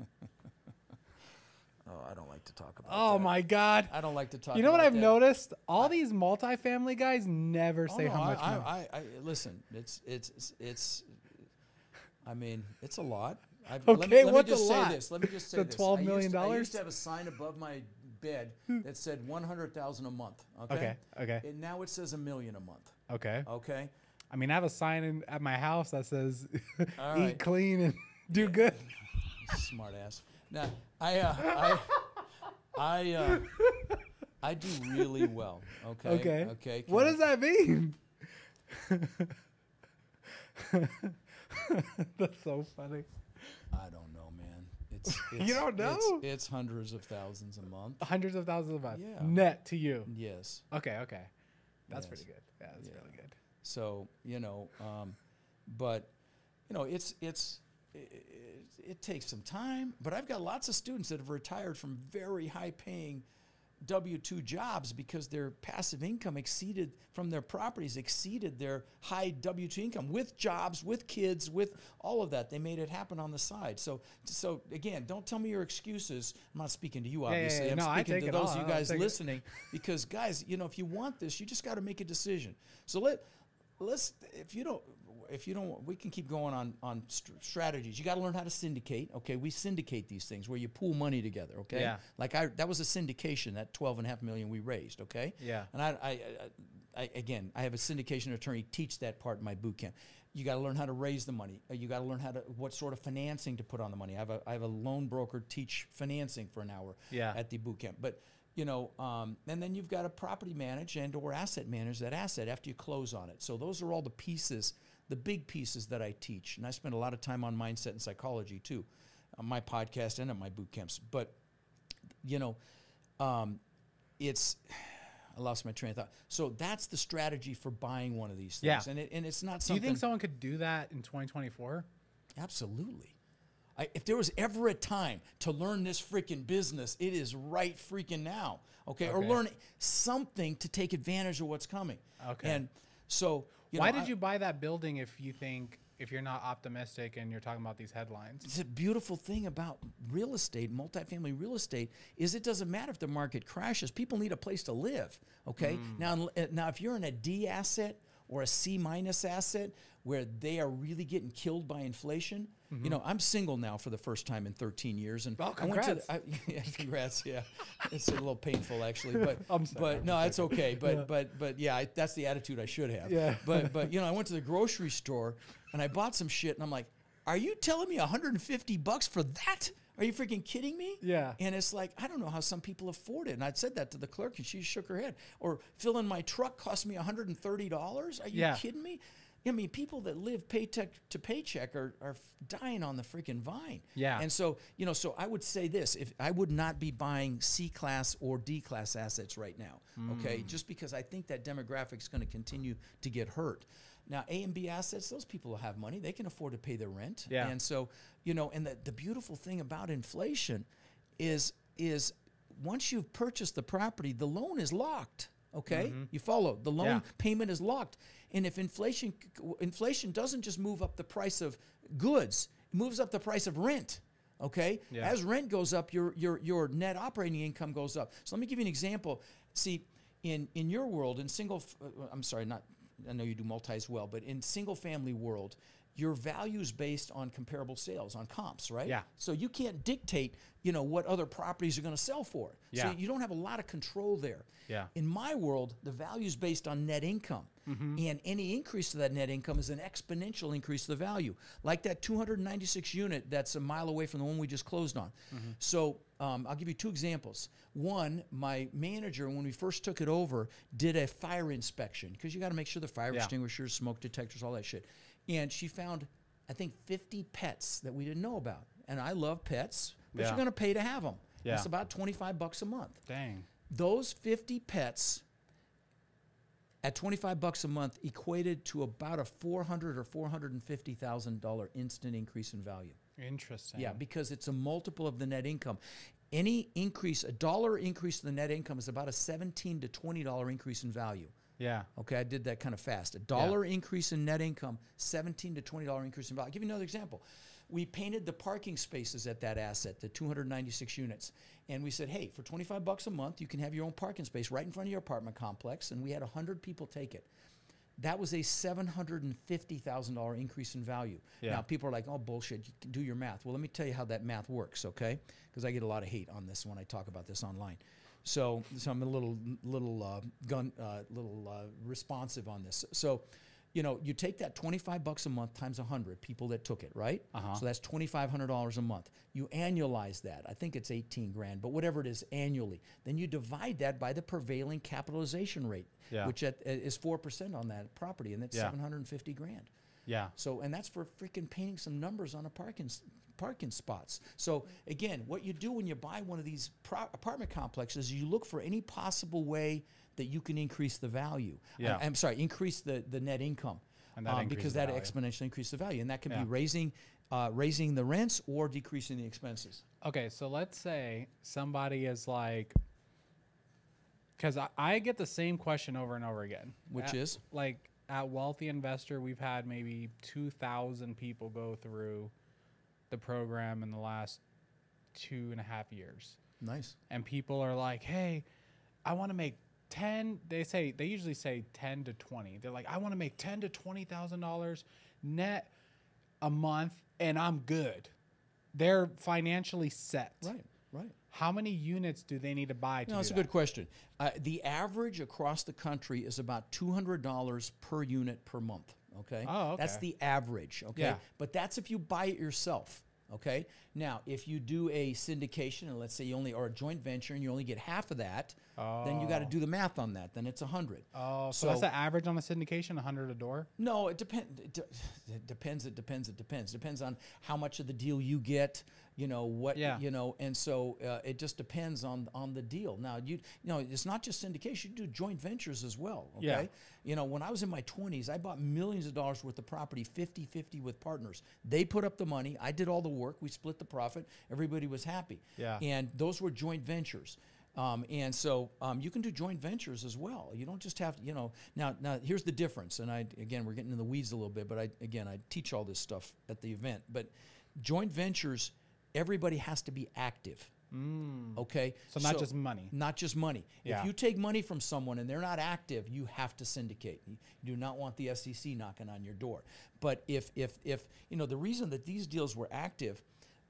Oh, I don't like to talk about Oh that. my God. I don't like to talk You know about what I've that. noticed? All these multifamily guys never Oh, say no, how much money. I listen, it's I mean, it's a lot. Okay, let what's me just a say lot? this. Let me just say So this. $12 million? I used to have a sign above my bed that said $100,000 a month. Okay. Okay. And now it says $1 million a month. Okay. Okay. I mean, I have a sign at my house that says All eat right. clean and do good. Smart ass. Now I do really well. Okay. Okay. Okay. What does that mean? That's so funny. I don't know, man. It's You don't know? It's hundreds of thousands a month. Hundreds of thousands of bucks Yeah. net to you. Yes. Okay. That's Yes. pretty good. Yeah, that's Yeah. really good. So but it takes some time. But I've got lots of students that have retired from very high-paying W-2 jobs because their passive income from their properties exceeded their high W-2 income with jobs, with kids, with all of that. They made it happen on the side. So again, don't tell me your excuses. I'm not speaking to you, obviously. yeah. No, I I'm speaking take to it those all. of you I'll guys take it. listening because, guys, if you want this, you just got to make a decision. So let's if you don't, we can keep going on strategies. You got to learn how to syndicate. Okay, we syndicate these things where you pool money together. Okay, Yeah. like that was a syndication, that $12.5 million we raised. Okay, Yeah. and I I have a syndication attorney teach that part in my boot camp. You got to learn how to raise the money. You got to learn what sort of financing to put on the money. I have a loan broker teach financing for an hour at the boot camp. But and then you've got to property manage or asset manage that asset after you close on it. So those are all the pieces, the big pieces that I teach. And I spend a lot of time on mindset and psychology too, on my podcast and at my boot camps. But, I lost my train of thought. So that's the strategy for buying one of these things. Yeah. And it's not Do something. you think someone could do that in 2024? Absolutely. If there was ever a time to learn this freaking business, it is right freaking now. Okay? Or learn something to take advantage of what's coming. Okay. And so, Why did you buy that building if you're not optimistic and you're talking about these headlines? The beautiful thing about real estate, multifamily real estate, is it doesn't matter if the market crashes. People need a place to live. Okay. Now, if you're in a D asset or a C minus asset where they are really getting killed by inflation, I'm single now for the first time in 13 years, and congrats. Congrats. Yeah, it's a little painful actually, but I'm sorry, but no, it's okay. But yeah, that's the attitude I should have. Yeah. But I went to the grocery store and I bought some shit, and I'm like, are you telling me $150 for that? Are you freaking kidding me? Yeah. And it's like, I don't know how some people afford it. And I'd said that to the clerk, and she shook her head. Or filling my truck cost me $130. Are you kidding me? I mean, people that live paycheck to paycheck are dying on the freaking vine. Yeah. And so, so I would say this: if I would not be buying C class or D class assets right now, okay, just because I think that demographic is going to continue to get hurt. Now, A and B assets, those people will have money; they can afford to pay their rent. Yeah. And so, and the beautiful thing about inflation is once you've purchased the property, the loan is locked. Okay, you follow. The loan payment is locked, and if inflation doesn't just move up the price of goods, it moves up the price of rent. Okay, as rent goes up, your net operating income goes up. So let me give you an example. See, in your world, I know you do multi as well, but in single family world, your value is based on comparable sales, on comps, right? Yeah. So you can't dictate, what other properties are going to sell for. Yeah. So you don't have a lot of control there. Yeah. In my world, the value is based on net income. And any increase to that net income is an exponential increase to the value. Like that 296 unit that's a mile away from the one we just closed on. So I'll give you 2 examples. One, my manager, when we first took it over, did a fire inspection, because you got to make sure the fire extinguishers, smoke detectors, all that shit. And she found, I think, 50 pets that we didn't know about. And I love pets, but you're going to pay to have them. Yeah. It's about $25 a month. Dang. Those 50 pets at $25 a month equated to about a $400,000 or $450,000 instant increase in value. Interesting. Yeah, because it's a multiple of the net income. Any increase, a dollar increase in the net income is about a $17 to $20 increase in value. Yeah. Okay, I did that kind of fast. A dollar increase in net income, $17 to $20 increase in value. I'll give you another example. We painted the parking spaces at that asset, the 296 units. And we said, hey, for $25 a month, you can have your own parking space right in front of your apartment complex. And we had 100 people take it. That was a $750,000 increase in value. Yeah. Now, people are like, oh, bullshit, you can do your math. Well, let me tell you how that math works, okay? Because I get a lot of hate on this when I talk about this online. So I'm a little responsive on this. So, you take that $25 a month times 100 people that took it, right? So that's $2,500 a month. You annualize that. I think it's 18 grand, but whatever it is annually. Then you divide that by the prevailing capitalization rate, which is 4% on that property, and that's 750 grand. Yeah. So, and that's for freaking painting some numbers on a parking spots. So again, what you do when you buy one of these apartment complexes, you look for any possible way that you can increase the value. Yeah. I'm sorry, increase the net income. And that because increases the that value. exponentially increases the value. And that can be raising the rents or decreasing the expenses. Okay, so let's say somebody is like, because I get the same question over and over again. Which is? Like at Wealthy Investor, we've had maybe 2,000 people go through the program in the last 2.5 years. Nice. And people are like, hey, I want to make 10, they usually say 10 to 20. They're like, I want to make $10,000 to $20,000 net a month and I'm good. They're financially set. Right. How many units do they need to buy to do That's a that? good question. The average across the country is about $200 per unit per month. Okay. Oh, okay. That's the average. Okay. Yeah. But that's if you buy it yourself. Okay. Now, if you do a syndication, and let's say you only, or a joint venture, and you only get half of that, then you got to do the math on that. Then it's 100. Oh, so that's the average on the syndication, 100 a door? No, it depends. It depends. Depends on how much of the deal you get. And so it just depends on the deal. Now, it's not just syndication. You do joint ventures as well. Okay. Yeah. When I was in my 20s, I bought millions of dollars worth of property, 50-50 with partners. They put up the money. I did all the work. We split the profit. Everybody was happy. Yeah. And those were joint ventures. And so you can do joint ventures as well. You don't just have to, now here's the difference. And again, we're getting in the weeds a little bit, but I teach all this stuff at the event. But joint ventures, everybody has to be active. Okay. So not just money. Not just money. Yeah. If you take money from someone and they're not active, you have to syndicate. You do not want the SEC knocking on your door. But if the reason that these deals were active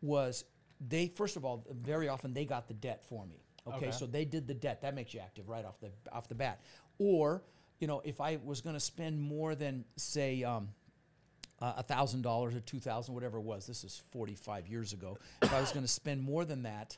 was they, first of all, very often they got the debt for me. Okay. So they did the debt. That makes you active right off the bat. Or, if I was going to spend more than, say, $1,000 or $2,000, whatever it was. This is 45 years ago. If I was going to spend more than that,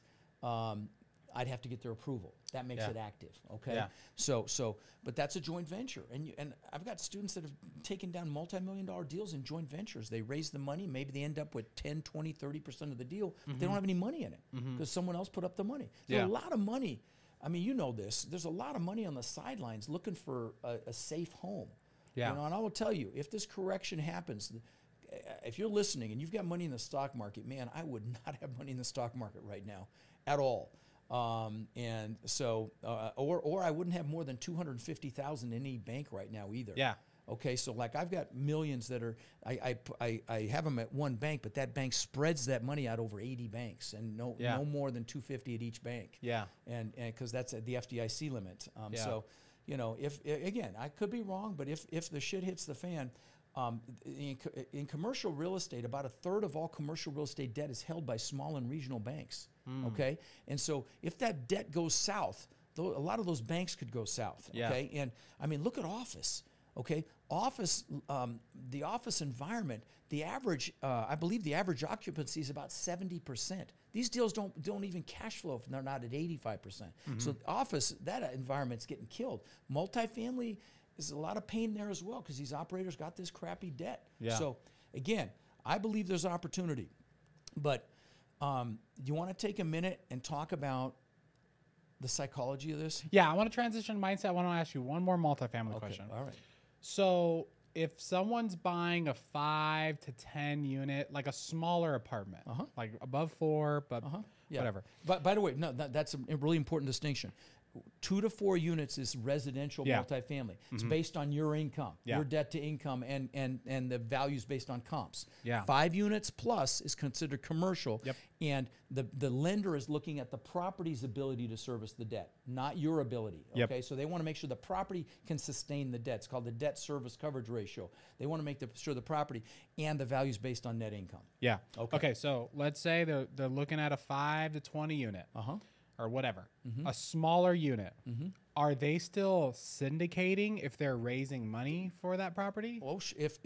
I'd have to get their approval. That makes it active. Okay. Yeah. So, but that's a joint venture, and I've got students that have taken down multi-million-dollar deals in joint ventures. They raise the money. Maybe they end up with 10, 20, 30% of the deal. But they don't have any money in it because someone else put up the money. There's a lot of money. I mean, you know this. There's a lot of money on the sidelines looking for a safe home. Yeah. And I will tell you, if this correction happens, if you're listening and you've got money in the stock market, man, I would not have money in the stock market right now at all. And so, or I wouldn't have more than $250,000 in any bank right now either. Yeah. Okay. So like I've got millions that are, I have them at one bank, but that bank spreads that money out over 80 banks and no more than 250 at each bank. Yeah. And cause that's the FDIC limit. Yeah. So, if again, I could be wrong, but if the shit hits the fan, In commercial real estate, about a third of all commercial real estate debt is held by small and regional banks. Okay, and so if that debt goes south, a lot of those banks could go south. Yeah. Okay, and I mean, look at office. Okay, the office environment, the average, I believe the average occupancy is about 70%. These deals don't even cash flow if they're not at 85%. So office, that environment's getting killed. Multifamily is a lot of pain there as well because these operators got this crappy debt. Yeah. So again, I believe there's opportunity, but you want to take a minute and talk about the psychology of this? Yeah, I want to transition mindset. I want to ask you one more multifamily question. All right. So if someone's buying a 5 to 10 unit, like a smaller apartment, like above 4, but Yeah. whatever. But by the way, no, that's a really important distinction. 2 to 4 units is residential Yeah. multifamily. It's based on your income, Yeah. your debt to income, and the values based on comps. Yeah. 5 units plus is considered commercial, Yep. and the lender is looking at the property's ability to service the debt, not your ability. Yep. Okay, so they want to make sure the property can sustain the debt. It's called the debt service coverage ratio. They want to make sure the property and the values based on net income. Yeah. Okay. Okay, so let's say they're looking at a 5 to 20 unit or whatever, a smaller unit. Are they still syndicating if they're raising money for that property? Oh, if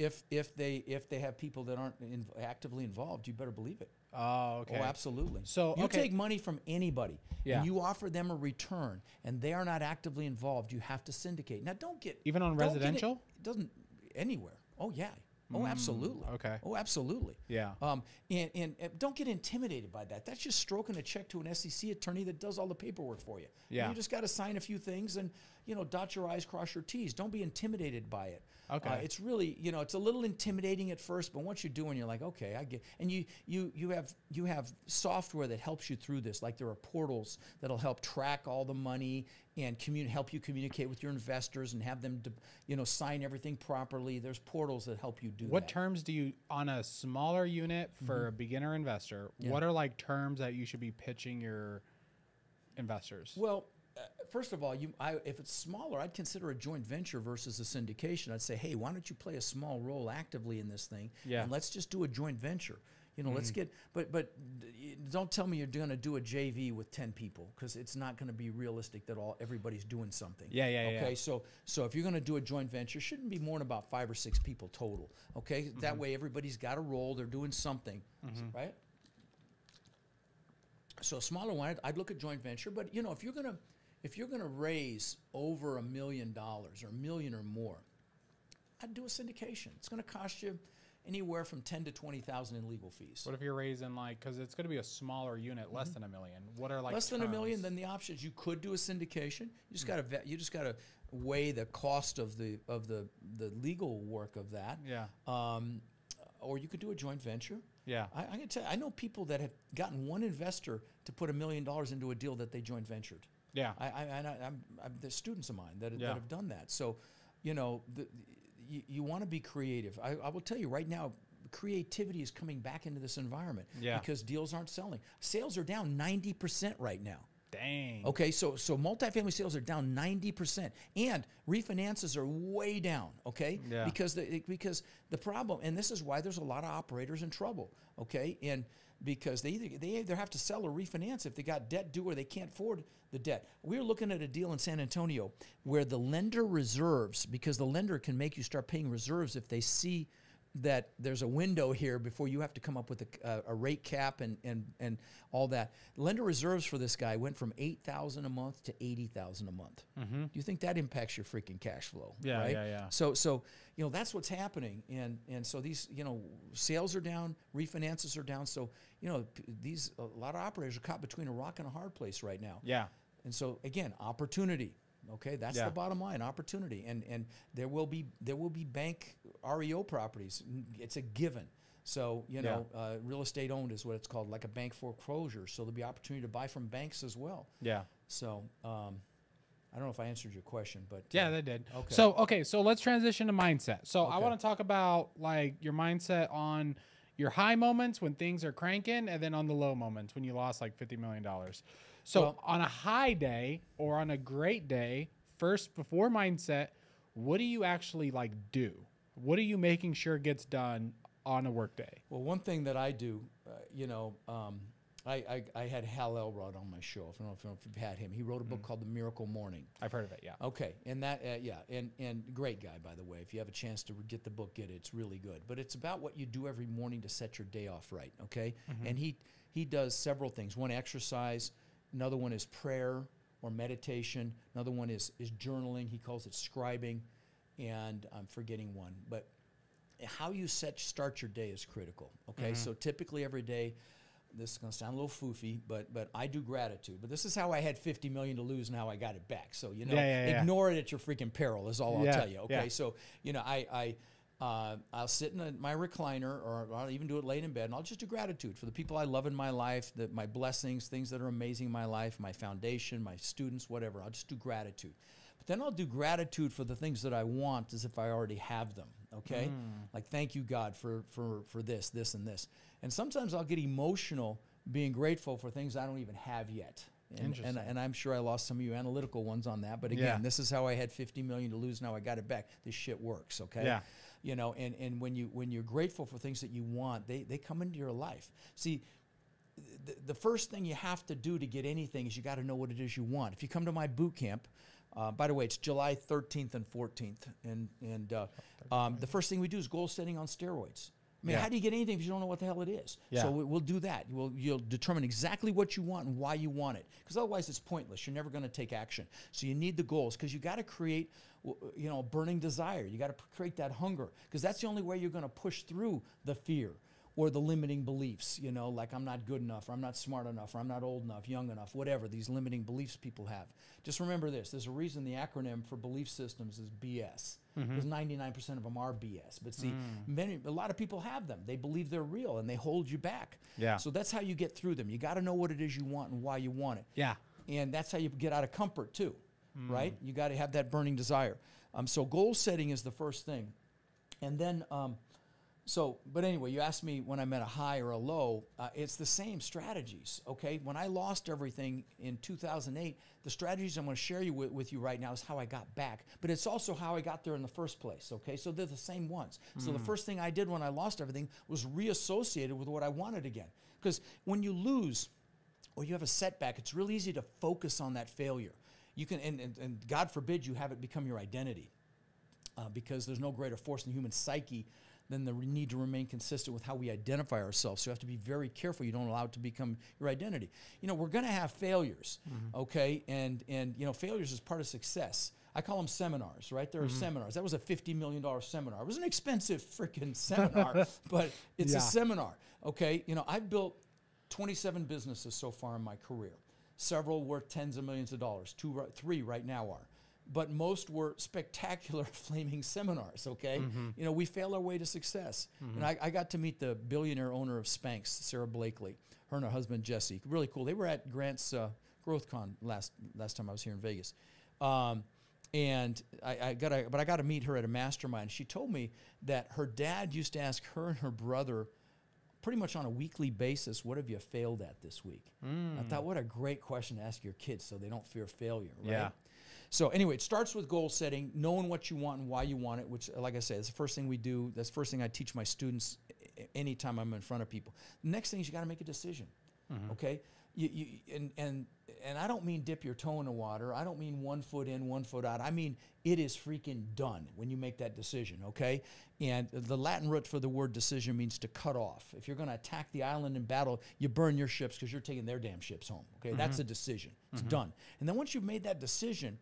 they have people that aren't actively involved, you better believe it. Oh, okay. Oh, absolutely. So, you okay. take money from anybody Yeah. and you offer them a return, and they are not actively involved. You have to syndicate. Now, don't get Even on don't get residential? it doesn't anywhere. Oh yeah. Oh, absolutely. okay. Oh, absolutely. Yeah. And don't get intimidated by that. That's just stroking a check to an SEC attorney that does all the paperwork for you. Yeah. You just got to sign a few things and, dot your I's, cross your T's. Don't be intimidated by it. Okay. It's really, it's a little intimidating at first, but once you're doing, you're like, okay, I get. And you have software that helps you through this. Like there are portals that'll help track all the money and help you communicate with your investors and have them, sign everything properly. There's portals that help you do that. What terms do you, on a smaller unit for a beginner investor, what are like terms that you should be pitching your investors? Well, first of all, if it's smaller, I'd consider a joint venture versus a syndication. I'd say, hey, why don't you play a small role actively in this thing? Yeah. And let's just do a joint venture. Let's get, but don't tell me you're going to do a JV with 10 people because it's not going to be realistic that everybody's doing something. Yeah. Okay, so if you're going to do a joint venture, it shouldn't be more than about 5 or 6 people total. Okay, that way everybody's got a role, they're doing something, right? So a smaller one, I'd look at joint venture, but if you're gonna raise over $1 million or $1 million or more, I'd do a syndication. It's gonna cost you anywhere from $10,000 to $20,000 in legal fees. What if you're raising because it's going to be a smaller unit, less than $1 million? What are like less than $1 million? terms? Then the options you could do a syndication. You just gotta weigh the cost of the legal work of that. Yeah. Or you could do a joint venture. Yeah. I can tell you, I know people that have gotten one investor to put $1 million into a deal that they joint ventured. Yeah. There's students of mine that Yeah. have done that. So, you want to be creative. I will tell you right now, creativity is coming back into this environment because deals aren't selling. Sales are down 90% right now. Dang. Okay, so multifamily sales are down 90%, and refinances are way down. Okay, Yeah. because the problem, and this is why there's a lot of operators in trouble. Okay, and because they either have to sell or refinance if they got debt due or they can't afford the debt. We were looking at a deal in San Antonio where the lender reserves, because the lender can make you start paying reserves if they see that there's a window here before you have to come up with a rate cap and all that. Lender reserves for this guy went from $8,000 a month to $80,000 a month. Do you think that impacts your freaking cash flow? Yeah, right? yeah. So that's what's happening, and so these sales are down, refinances are down. So a lot of operators are caught between a rock and a hard place right now. Yeah. And so again, opportunity. Okay, that's the bottom line, opportunity, and there will be bank REO properties. It's a given. So real estate owned is what it's called, like a bank foreclosure. So there'll be opportunity to buy from banks as well. Yeah. So I don't know if I answered your question, but Yeah, that did. Okay. So let's transition to mindset. So I want to talk about like your mindset on your high moments when things are cranking, and then on the low moments when you lost like $50 million. So on a high day or on a great day, first before mindset, what do you actually like do? What are you making sure gets done on a work day? Well, one thing that I do, I had Hal Elrod on my show. I don't know if you've had him. He wrote a book called The Miracle Morning. I've heard of it, yeah. Okay, and that, and great guy, by the way. If you have a chance to get the book, get it. It's really good. But it's about what you do every morning to set your day off right, okay? And he does several things. One, exercise. Another one is prayer or meditation. Another one is journaling. He calls it scribing. And I'm forgetting one. But how you start your day is critical, okay? So typically every day, this is going to sound a little foofy, but I do gratitude. But this is how I had $50 million to lose and how I got it back. So, ignore it at your freaking peril is all I'll tell you, okay? So, I'll sit in my recliner, or I'll even do it late in bed, and I'll just do gratitude for the people I love in my life, my blessings, things that are amazing in my life, my foundation, my students, whatever. I'll just do gratitude. But then I'll do gratitude for the things that I want as if I already have them, okay? Like, thank you, God, for this, this, and this. And sometimes I'll get emotional being grateful for things I don't even have yet. And I'm sure I lost some of you analytical ones on that. But again, this is how I had $50 million to lose. Now I got it back. This shit works, okay? Yeah. And when you're grateful for things that you want, they come into your life. See, the first thing you have to do to get anything is you got to know what it is you want. If you come to my boot camp, by the way, it's July 13th and 14th. And the first thing we do is goal setting on steroids. I mean, how do you get anything if you don't know what the hell it is? Yeah. So we'll do that. You'll determine exactly what you want and why you want it. Because otherwise it's pointless. You're never going to take action. So you need the goals because you got to create, a burning desire. You got to create that hunger because that's the only way you're going to push through the fear or the limiting beliefs, like I'm not good enough, or I'm not smart enough, or I'm not old enough, young enough, whatever, these limiting beliefs people have. Just remember this, there's a reason the acronym for belief systems is BS, because 99% of them are BS. But see, a lot of people have them. They believe they're real, and they hold you back. Yeah. So that's how you get through them. You got to know what it is you want and why you want it. Yeah. And that's how you get out of comfort too, right? You got to have that burning desire. So goal setting is the first thing. And then... but anyway, you asked me when I'm at a high or a low, it's the same strategies, okay? When I lost everything in 2008, the strategies I'm going to share with you right now is how I got back, but it's also how I got there in the first place, okay? So they're the same ones. So the first thing I did when I lost everything was reassociate it with what I wanted again. Because when you lose or you have a setback, it's really easy to focus on that failure. You can, and God forbid you have it become your identity, because there's no greater force in the human psyche than the need to remain consistent with how we identify ourselves. So you have to be very careful. You don't allow it to become your identity. We're going to have failures, okay? And failures is part of success. I call them seminars, right? There are seminars. That was a $50 million seminar. It was an expensive freaking seminar, but it's a seminar, okay? I've built 27 businesses so far in my career. Several worth tens of millions of dollars. 3 right now are. But most were spectacular flaming seminars, okay? We fail our way to success. And I got to meet the billionaire owner of Spanx, Sarah Blakely, her and her husband, Jesse. Really cool. They were at Grant's GrowthCon last time I was here in Vegas. And I got to meet her at a mastermind. She told me that her dad used to ask her and her brother pretty much on a weekly basis, what have you failed at this week? I thought, what a great question to ask your kids so they don't fear failure, right? Yeah. So anyway, it starts with goal setting, knowing what you want and why you want it, which, like I said, is the first thing we do. That's the first thing I teach my students anytime I'm in front of people. The next thing is you got to make a decision, okay? And I don't mean dip your toe in the water. I don't mean 1 foot in, 1 foot out. I mean it is freaking done when you make that decision, okay? And the Latin root for the word decision means to cut off. If you're going to attack the island in battle, you burn your ships because you're taking their damn ships home, okay? That's a decision. It's done. And then once you've made that decision,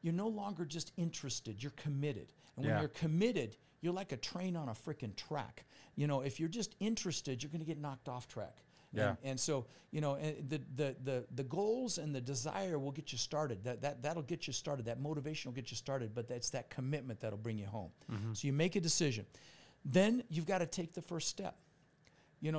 you're no longer just interested. You're committed. And when you're committed, you're like a train on a freaking track. If you're just interested, you're going to get knocked off track. Yeah. And so, the goals and the desire will get you started. That'll get you started. That motivation will get you started, but it's that commitment that'll bring you home. So you make a decision. Then you've got to take the first step.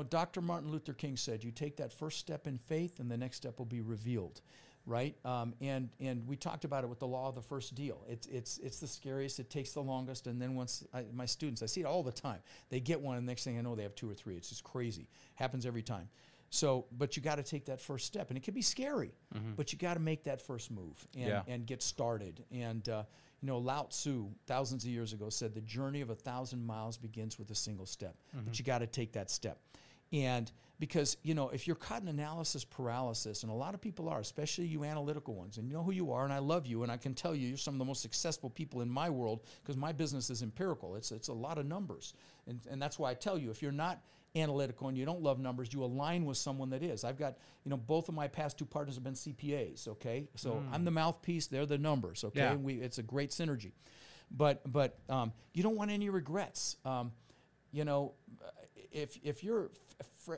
Dr. Martin Luther King said, you take that first step in faith and the next step will be revealed. Right? And we talked about it with the law of the first deal. It's the scariest. It takes the longest. And then once my students, I see it all the time. They get one, and the next thing I know, they have 2 or 3. It's just crazy. Happens every time. So, but you got to take that first step, and it can be scary, but you got to make that first move and get started. And you know, Lao Tzu, thousands of years ago, said the journey of 1,000 miles begins with a single step. But you got to take that step. And because, you know, if you're caught in analysis paralysis, and a lot of people are, especially you analytical ones, and you know who you are, and I love you, and I can tell you, you're some of the most successful people in my world, because my business is empirical. It's a lot of numbers. And that's why I tell you, if you're not analytical and you don't love numbers, you align with someone that is. I've got, you know, both of my past 2 partners have been CPAs, okay? So I'm the mouthpiece, they're the numbers, okay? Yeah. It's a great synergy. But you don't want any regrets. You know, if you're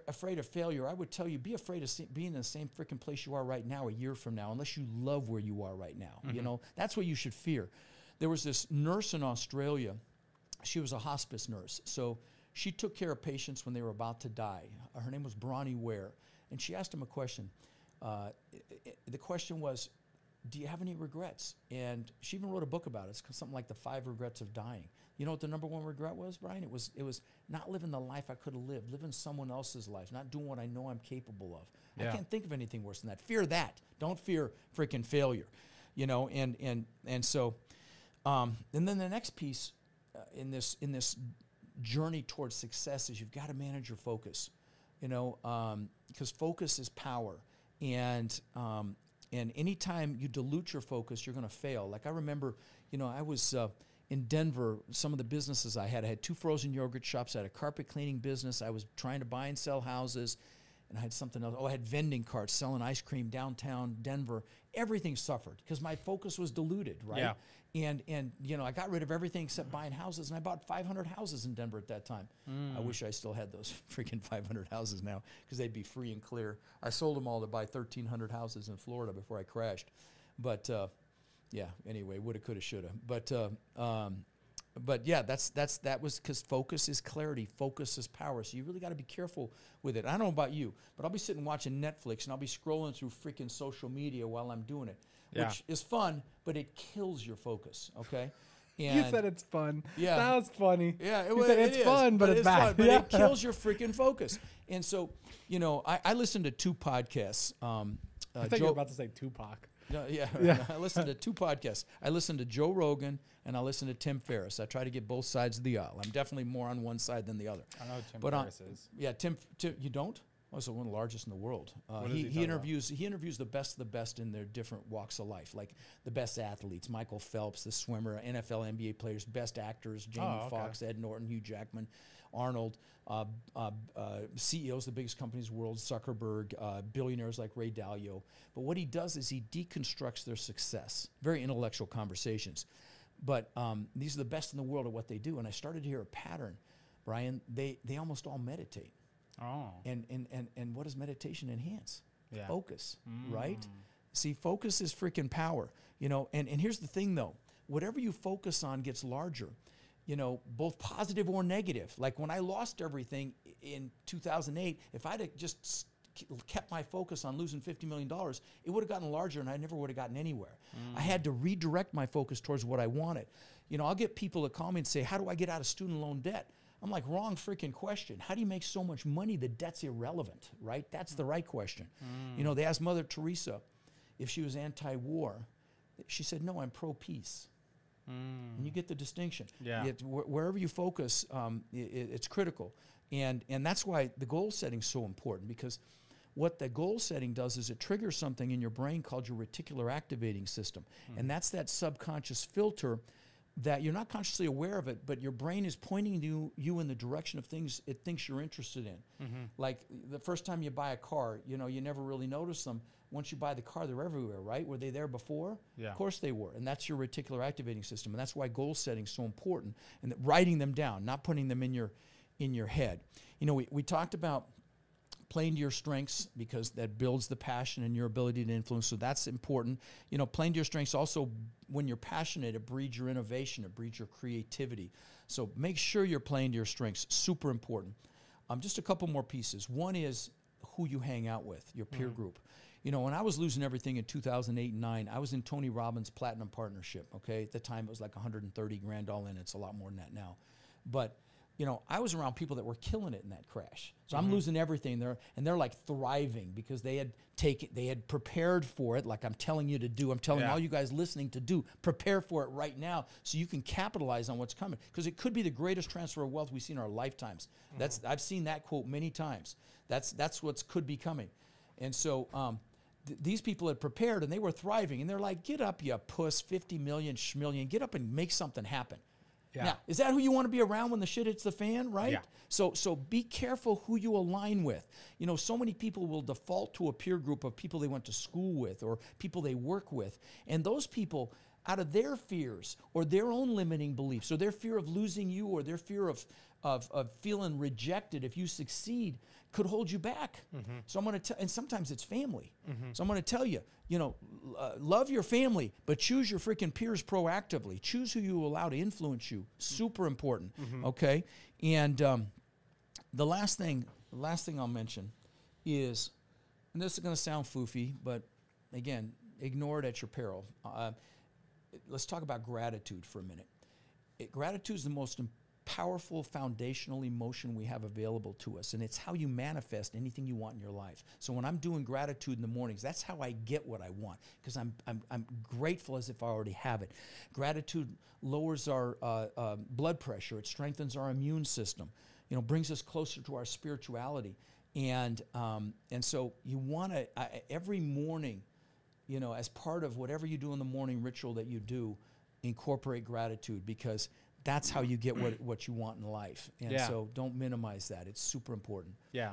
afraid of failure, I would tell you, be afraid of being in the same freaking place you are right now a year from now, unless you love where you are right now. You know, that's what you should fear. There was this nurse in Australia. She was a hospice nurse. So she took care of patients when they were about to die. Her name was Bronnie Ware. And she asked him a question. The question was, do you have any regrets? And she even wrote a book about it. It's something like The 5 Regrets of Dying. You know what the number 1 regret was, Brian? It was not living the life I could have lived, living someone else's life, not doing what I know I'm capable of. Yeah. I can't think of anything worse than that. Fear that. Don't fear freaking failure. You know, and so, and then the next piece in this journey towards success is you've got to manage your focus. You know, because focus is power, and anytime you dilute your focus, you're going to fail. Like I remember, you know, I was in Denver, some of the businesses I had 2 frozen yogurt shops, I had a carpet cleaning business, I was trying to buy and sell houses, and I had something else. Oh, I had vending carts selling ice cream downtown Denver. Everything suffered because my focus was diluted, right? Yeah. And you know, I got rid of everything except buying houses, and I bought 500 houses in Denver at that time. I wish I still had those freaking 500 houses now, because they'd be free and clear. I sold them all to buy 1,300 houses in Florida before I crashed. But yeah, anyway, woulda, coulda, shoulda. But yeah, that was because focus is clarity, focus is power. So you really got to be careful with it. I don't know about you, but I'll be sitting watching Netflix and I'll be scrolling through freaking social media while I'm doing it, which is fun, but it kills your focus. Okay. And You said it's fun. Yeah. That was funny. yeah, You said it's fun, but it's bad. fun, but Yeah. it kills your freaking focus. And so, you know, I listened to 2 podcasts. I thought you were about to say Tupac. No, yeah. I listened to 2 podcasts. I listened to Joe Rogan and I listened to Tim Ferriss. I try to get both sides of the aisle. I'm definitely more on one side than the other. I know who Tim But Ferriss is. Yeah, Tim, you don't? Oh, so one of the largest in the world. What does He he talk interviews the best of the best in their different walks of life, like the best athletes, Michael Phelps, the swimmer, NFL, NBA players, best actors, Jamie okay. Foxx, Ed Norton, Hugh Jackman, Arnold, CEOs of the biggest companies in the world, Zuckerberg, billionaires like Ray Dalio. But what he does is he deconstructs their success. Very intellectual conversations. But these are the best in the world at what they do. And I started to hear a pattern, Brian. They almost all meditate. Oh. And what does meditation enhance? Yeah. Focus, right? See, focus is freaking power. You know, and here's the thing though. Whatever you focus on gets larger. You know, both positive or negative. Like when I lost everything in 2008, if I'd have just kept my focus on losing $50 million, it would have gotten larger and I never would have gotten anywhere. I had to redirect my focus towards what I wanted. You know, I'll get people to call me and say, how do I get out of student loan debt? I'm like, wrong freaking question. How do you make so much money? The debt's irrelevant, right? That's the right question. You know, they asked Mother Teresa if she was anti-war. She said, no, I'm pro-peace. And you get the distinction. Yeah. Wherever you focus, it's critical. And that's why the goal setting is so important, because what the goal setting does is it triggers something in your brain called your reticular activating system. And that's that subconscious filter that you're not consciously aware of it, but your brain is pointing you in the direction of things it thinks you're interested in. Like the first time you buy a car, you know, you never really notice them. Once you buy the car, they're everywhere, right? Were they there before? Yeah. Of course they were. And that's your reticular activating system. And that's why goal setting is so important. And that writing them down, not putting them in your head. You know, we talked about playing to your strengths, because that builds the passion and your ability to influence. So that's important. You know, playing to your strengths also, when you're passionate, it breeds your innovation, it breeds your creativity. So make sure you're playing to your strengths. Super important. Just a couple more pieces. One is who you hang out with, your peer group. You know, when I was losing everything in 2008 and 9, I was in Tony Robbins' Platinum Partnership, okay? At the time, it was like $130 grand all in. It's a lot more than that now. But you know, I was around people that were killing it in that crash. So I'm losing everything there, and they're like thriving because they had prepared for it, like I'm telling you to do. I'm telling all you guys listening to do. Prepare for it right now so you can capitalize on what's coming, because it could be the greatest transfer of wealth we've seen in our lifetimes. I've seen that quote many times. That's what could be coming. And so these people had prepared, and they were thriving, and they're like, get up, you puss, 50 million, schmillion, get up and make something happen. Yeah. Now, is that who you want to be around when the shit hits the fan, right? Yeah. So be careful who you align with. You know, so many people will default to a peer group of people they went to school with or people they work with. And those people, out of their fears or their own limiting beliefs or their fear of losing you or their fear of feeling rejected if you succeed, could hold you back. So I'm going to tell, and sometimes it's family. So I'm going to tell you, you know, love your family, but choose your freaking peers proactively. Choose who you allow to influence you. Super important. Okay. And the last thing I'll mention is, and this is going to sound foofy, but again, ignore it at your peril. Let's talk about gratitude for a minute. Gratitude is the most powerful foundational emotion we have available to us, and it's how you manifest anything you want in your life. So when I'm doing gratitude in the mornings, that's how I get what I want, because I'm grateful as if I already have it. Gratitude lowers our blood pressure. It strengthens our immune system. You know, brings us closer to our spirituality, and so you want to every morning, you know, as part of whatever you do in the morning ritual that you do, incorporate gratitude, because that's how you get what you want in life. And so don't minimize that. It's super important. Yeah.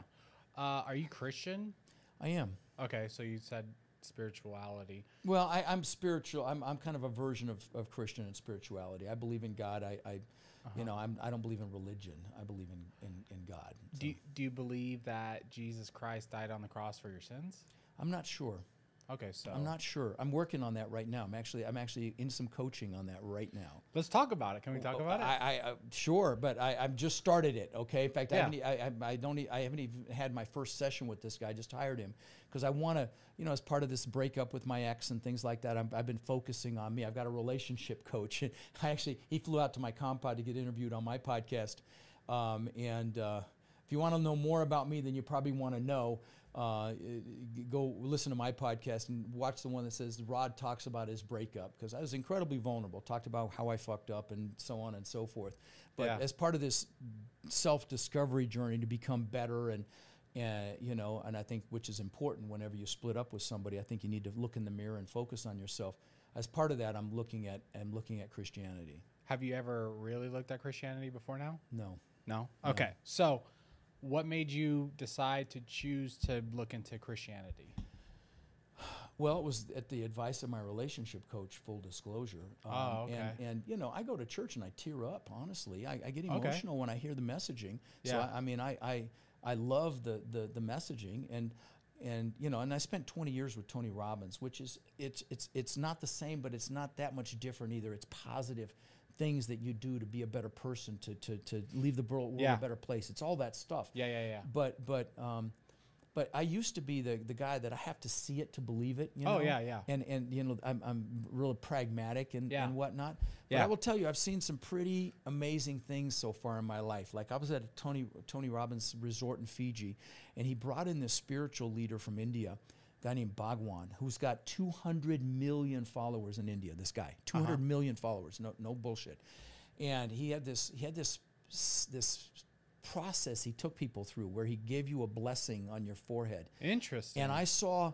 Are you Christian? I am. Okay, so you said spirituality. Well, I'm spiritual. I'm kind of a version of Christian and spirituality. I believe in God. You know, I don't believe in religion. I believe in God. So. Do you believe that Jesus Christ died on the cross for your sins? I'm not sure. Okay, so I'm not sure. I'm working on that right now. I'm actually in some coaching on that right now. Let's talk about it. Can we talk about it? I sure, but I've just started it. Okay, in fact, I haven't even had my first session with this guy. I just hired him because I want to, you know, as part of this breakup with my ex and things like that. I've been focusing on me. I've got a relationship coach. He flew out to my compound to get interviewed on my podcast. If you want to know more about me than you probably want to know, go listen to my podcast and watch the one that says Rod talks about his breakup, because I was incredibly vulnerable, talked about how I fucked up and so on and so forth. But as part of this self-discovery journey to become better and you know, and I think, which is important whenever you split up with somebody, I think you need to look in the mirror and focus on yourself. As part of that, I'm looking at Christianity. Have you ever really looked at Christianity before now? No. No? Okay. So what made you decide to choose to look into Christianity? Well, it was at the advice of my relationship coach, full disclosure. Okay. And you know, I go to church and I tear up, honestly. I get emotional when I hear the messaging. So, I love the messaging. And you know, and I spent 20 years with Tony Robbins, which is, it's not the same, but it's not that much different either. It's positive things that you do to be a better person, to leave the world a better place. It's all that stuff. Yeah. But I used to be the guy that I have to see it to believe it. You know? Oh, yeah. And you know, I'm really pragmatic and whatnot. But Yeah. I will tell you, I've seen some pretty amazing things so far in my life. Like I was at a Tony Robbins resort in Fiji, and he brought in this spiritual leader from India, a guy named Bhagwan, who's got 200 million followers in India. This guy, 200 million followers, no bullshit. And he had this process he took people through where he gave you a blessing on your forehead. Interesting. And I saw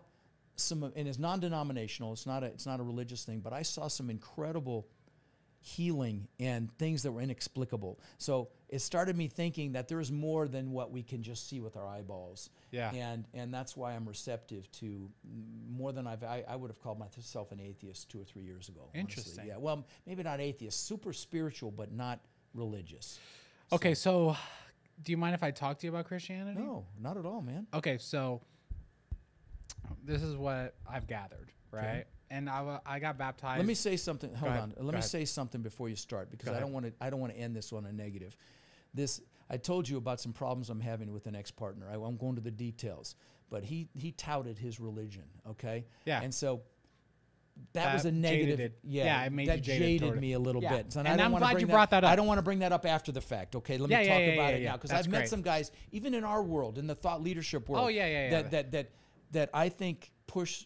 some, and it's non-denominational. It's not a religious thing, but I saw some incredible healing and things that were inexplicable. So it started me thinking that there is more than what we can just see with our eyeballs. Yeah. And that's why I'm receptive to more than I would have called myself an atheist 2 or 3 years ago. Interesting. Honestly. Yeah. Well, maybe not atheist, super spiritual, but not religious. Okay, so do you mind if I talk to you about Christianity? No, not at all, man. Okay, so this is what I've gathered, right? Okay. And I got baptized. Let me say something. Hold ahead. on. Go Let me ahead. say something before you start, because Go I ahead. don't want to end this on a negative. I told you about some problems I'm having with an ex-partner. I won't go into the details, but he touted his religion. Okay. Yeah. And so that was a negative. Yeah, it made that you jaded toward it. me a little Yeah. bit. And I don't I'm wanna glad bring you brought that up. I don't want to bring that up after the fact. Okay, let me talk about it now, because That's I've met great. some guys, even in our world, in the thought leadership world. Oh, yeah. That I think push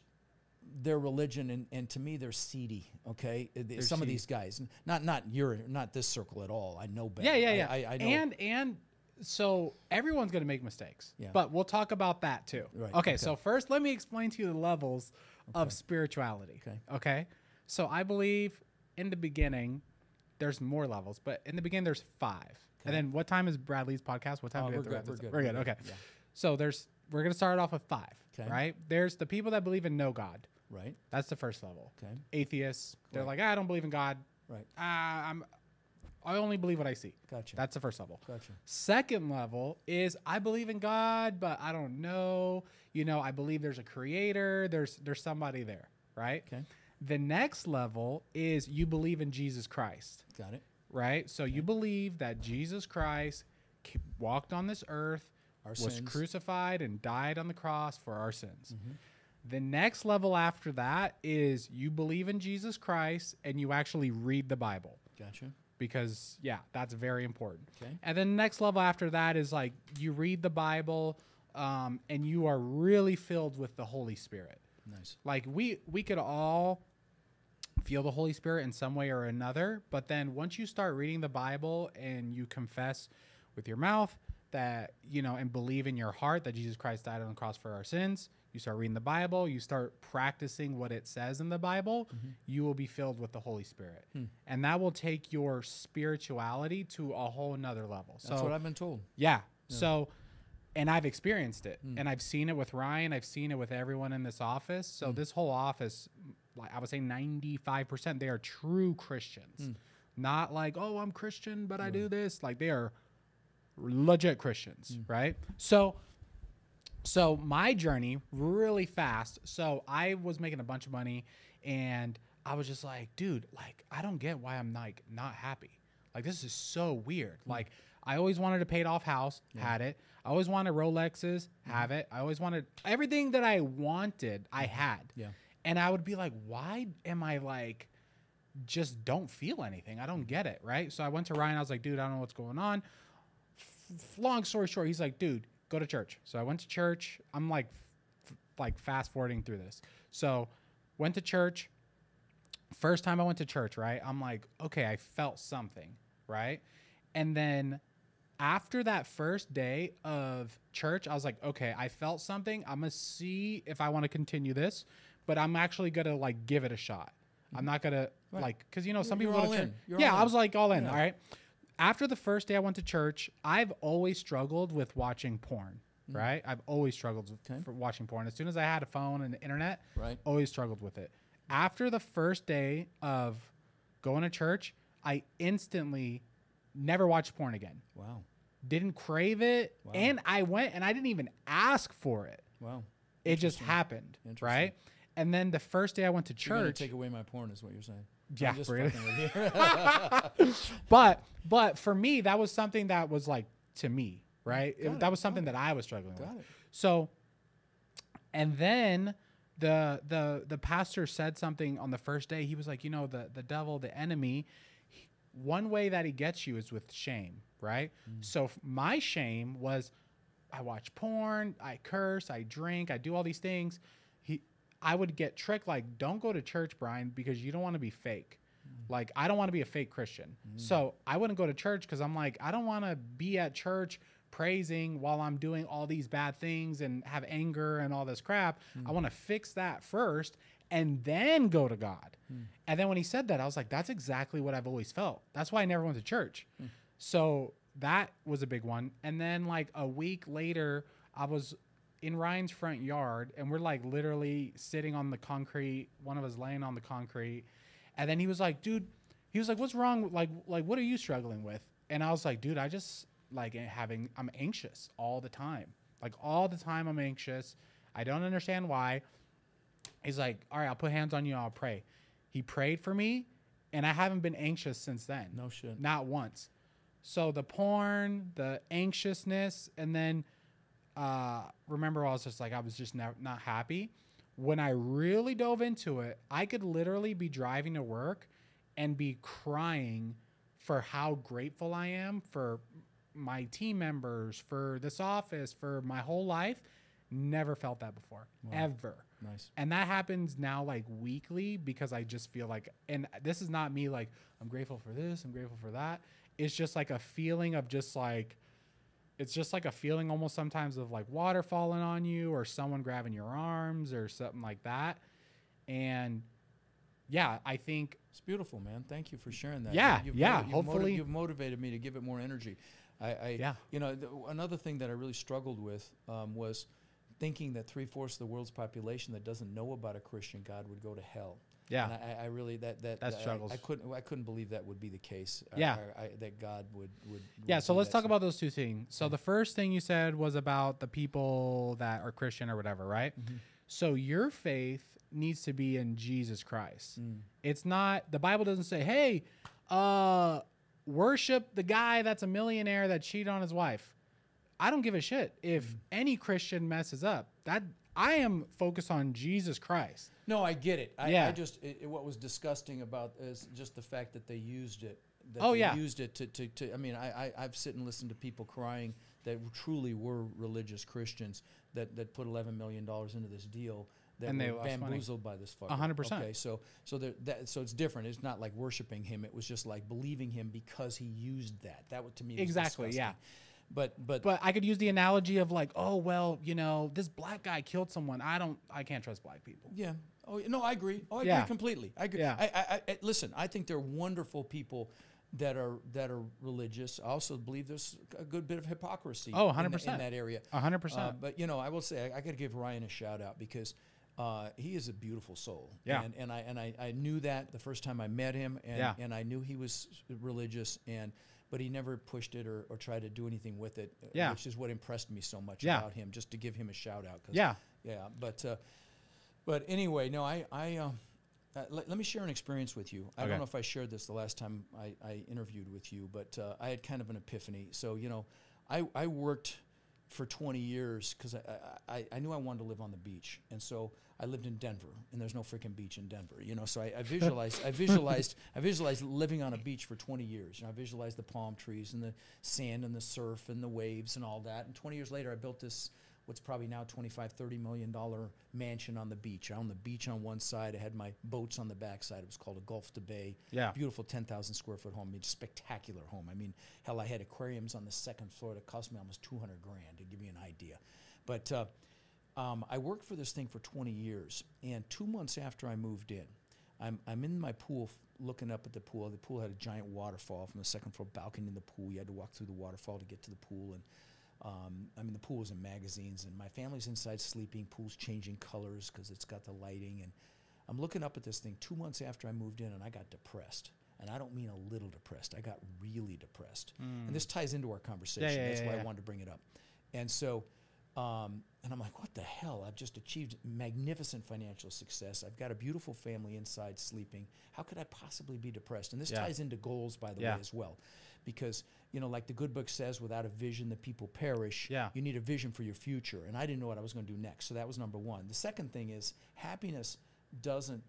their religion, and to me they're seedy. Okay, some of seedy. these guys, not this circle at all. I know better. Yeah. I know. And so everyone's going to make mistakes. Yeah. But we'll talk about that too. Right, Okay, okay. so first let me explain to you the levels of spirituality. Okay. So I believe in the beginning there's more levels, but in the beginning there's 5. And then what time is Bradley's podcast? What time do we have to wrap this up? We're good. Okay. Yeah. So we're going to start off with 5, Okay. right? There's the people that believe in no God. Right. That's the first level. Okay. Atheists, they're Correct. like, I don't believe in God. Right. I only believe what I see. Gotcha. That's the first level. Gotcha. Second level is I believe in God, but I don't know. I believe there's a creator. There's somebody there, right? Okay. The next level is you believe in Jesus Christ, Got it. right? So you believe that Jesus Christ walked on this earth, Our was sins. crucified and died on the cross for our sins. The next level after that is you believe in Jesus Christ and you actually read the Bible. Gotcha. Because that's very important. Okay. And then the next level after that is like you read the Bible, and you are really filled with the Holy Spirit. Nice. Like we could all feel the Holy Spirit in some way or another, but then once you start reading the Bible and you confess with your mouth that and believe in your heart that Jesus Christ died on the cross for our sins, you start reading the Bible, you start practicing what it says in the Bible, you will be filled with the Holy Spirit. And that will take your spirituality to a whole nother level. That's what I've been told. Yeah. So, and I've experienced it, and I've seen it with Ryan. I've seen it with everyone in this office. So this whole office, like I would say 95%, they are true Christians. Not like, oh, I'm Christian, but I do this. Like they are legit Christians, right? So my journey really fast. So I was making a bunch of money and I was just like, dude, like, I don't get why I'm like not happy. Like, this is so weird. Like, I always wanted a paid off house, had it. I always wanted Rolexes, have it. I always wanted everything that I wanted, I had. Yeah. And I would be like, why am I like, just don't feel anything? I don't get it. Right. So I went to Ryan. I was like, dude, I don't know what's going on. Long story short, he's like, dude, go to church. So I went to church. I'm like fast forwarding through this. So went to church. First time I went to church, right? I'm like, okay, I felt something, right? And then after that first day of church, I was like, okay, I felt something. I'm going to see if I want to continue this, but I'm actually going to like give it a shot. I'm not going to like, cause some people go to church. Yeah, I was like all in. All right. After the first day I went to church, I've always struggled with watching porn, right? I've always struggled with watching porn. As soon as I had a phone and the internet, always struggled with it. After the first day of going to church, I instantly never watched porn again. Wow. Didn't crave it. Wow. And I went and I didn't even ask for it. Wow. It just happened, right? And then the first day I went to You're gonna church. take away my porn is what you're saying. Yeah, I'm just really. fucking with you. But for me, that was something that was like to me, right? That was something that I was struggling with. it. So, and then the pastor said something on the first day. He was like, the devil, the enemy, one way that he gets you is with shame, right? So my shame was I watch porn, I curse, I drink, I do all these things. I would get tricked like, don't go to church, Brian, because you don't want to be fake. Like, I don't want to be a fake Christian. So I wouldn't go to church because I'm like, I don't want to be at church praising while I'm doing all these bad things and have anger and all this crap. I want to fix that first and then go to God. And then when he said that, I was like, that's exactly what I've always felt. That's why I never went to church. So that was a big one. And then like a week later, I was in Ryan's front yard and we're like literally sitting on the concrete. One of us laying on the concrete. And then he was like, dude, what's wrong? Like, what are you struggling with? And I was like, dude, I just like I'm anxious all the time. Like all the time I'm anxious. I don't understand why. He's like, all right, I'll put hands on you. I'll pray. He prayed for me and I haven't been anxious since then. No shit. Not once. So the porn, the anxiousness, and then remember I was just like, I was just not happy. when I really dove into it, I could literally be driving to work and be crying for how grateful I am for my team members, for this office, for my whole life. Never felt that before, ever. Nice. And that happens now like weekly because I just feel like, and this is not me like, I'm grateful for this, I'm grateful for that. It's just like a feeling of just like, it's just like a feeling almost sometimes of like water falling on you or someone grabbing your arms or something like that. And yeah, I think It's beautiful, man. Thank you for sharing that. Yeah, You've yeah, hopefully- you've motivated me to give it more energy. Yeah. You know, another thing that I really struggled with was thinking that 3/4 of the world's population that doesn't know about a Christian God would go to hell. Yeah. And I really that struggles. I couldn't believe that would be the case. Yeah. That God would. Yeah, so do let's that talk stuff. about those two things. So the first thing you said was about the people that are Christian or whatever, right? So your faith needs to be in Jesus Christ. It's not, the Bible doesn't say, hey, worship the guy that's a millionaire that cheated on his wife. I don't give a shit if any Christian messes up. That I am focused on Jesus Christ. No, I get it. Yeah. I just what was disgusting about is just the fact that they used it. That Oh, they yeah. used it to. I mean, I've sit and listened to people crying that truly were religious Christians that put $11 million into this deal. That And they were lost money. bamboozled by this fucker. 100%. Okay, so it's different. It's not like worshiping him. It was just like believing him because he used that. That would to me was Exactly, disgusting. But But I could use the analogy of like, oh, well, you know, this black guy killed someone. I can't trust black people. yeah. Oh no, I agree. Oh, I Yeah. agree completely. I agree. Yeah. I listen. I think they're wonderful people that are religious. I also believe there's a good bit of hypocrisy. Oh, in 100%. that area. 100%. But you know, I will say I got to give Ryan a shout out because he is a beautiful soul. Yeah. And I knew that the first time I met him, and Yeah. and I knew he was religious, but he never pushed it or tried to do anything with it. Yeah. Which is what impressed me so much Yeah. about him. Just to give him a shout out. Yeah. Yeah. But anyway, no, let me share an experience with you. I Okay. don't know if I shared this the last time I interviewed with you, but I had kind of an epiphany. So, you know, I worked for 20 years because I knew I wanted to live on the beach. And so I lived in Denver, and there's no freaking beach in Denver, you know. So I visualized living on a beach for 20 years. You know, I visualized the palm trees and the sand and the surf and the waves and all that. And 20 years later, I built this what's probably now $25-30 million mansion on the beach. On the beach on one side, I had my boats on the backside. It was called a Gulf to Bay. Yeah. Beautiful 10,000 square foot home. I mean, spectacular home. I mean, hell, I had aquariums on the second floor that cost me almost $200,000 to give you an idea. But I worked for this thing for 20 years, and 2 months after I moved in, I'm in my pool looking up at the pool. The pool had a giant waterfall from the second floor balcony in the pool. You had to walk through the waterfall to get to the pool, and I mean, the pool was in magazines, and my family's inside sleeping. Pool's changing colors because it's got the lighting. And I'm looking up at this thing 2 months after I moved in, and I got depressed. And I don't mean a little depressed. I got really depressed. And this ties into our conversation. Yeah, That's why yeah. I wanted to bring it up. And so, and I'm like, what the hell? I've just achieved magnificent financial success. I've got a beautiful family inside sleeping. How could I possibly be depressed? And this Yeah. ties into goals, by the Yeah. way, as well. Because, you know, like the good book says, without a vision, the people perish. Yeah. You need a vision for your future. And I didn't know what I was going to do next. So that was number one. The second thing is happiness doesn't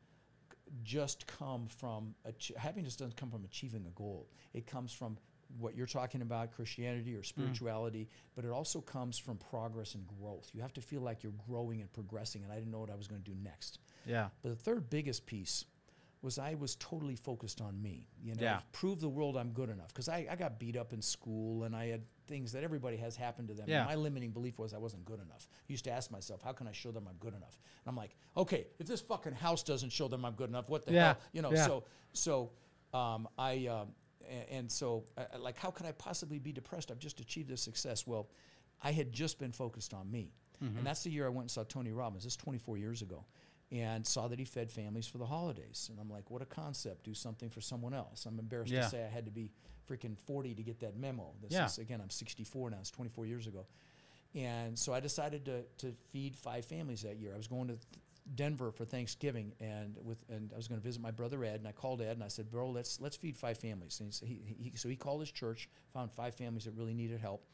just come from happiness doesn't come from achieving a goal. It comes from what you're talking about, Christianity or spirituality, but it also comes from progress and growth. You have to feel like you're growing and progressing, and I didn't know what I was going to do next. Yeah. But the third biggest piece was I was totally focused on me. You know, Yeah. prove the world I'm good enough. Because I got beat up in school, and I had things that everybody has happen to them. Yeah. And my limiting belief was I wasn't good enough. I used to ask myself, how can I show them I'm good enough? And I'm like, okay, if this fucking house doesn't show them I'm good enough, what the Yeah. hell? You know, Yeah. like, how could I possibly be depressed? I've just achieved this success. Well, I had just been focused on me. And that's the year I went and saw Tony Robbins. This is 24 years ago. And saw that he fed families for the holidays. And I'm like, what a concept. Do something for someone else. I'm embarrassed Yeah. to say I had to be freaking 40 to get that memo. This Yeah. is, again, I'm 64 now. It's 24 years ago. And so I decided to feed 5 families that year. I was going to Denver for Thanksgiving, and I was going to visit my brother Ed, and I called Ed and I said, bro, let's feed 5 families. And so he called his church, found 5 families that really needed help.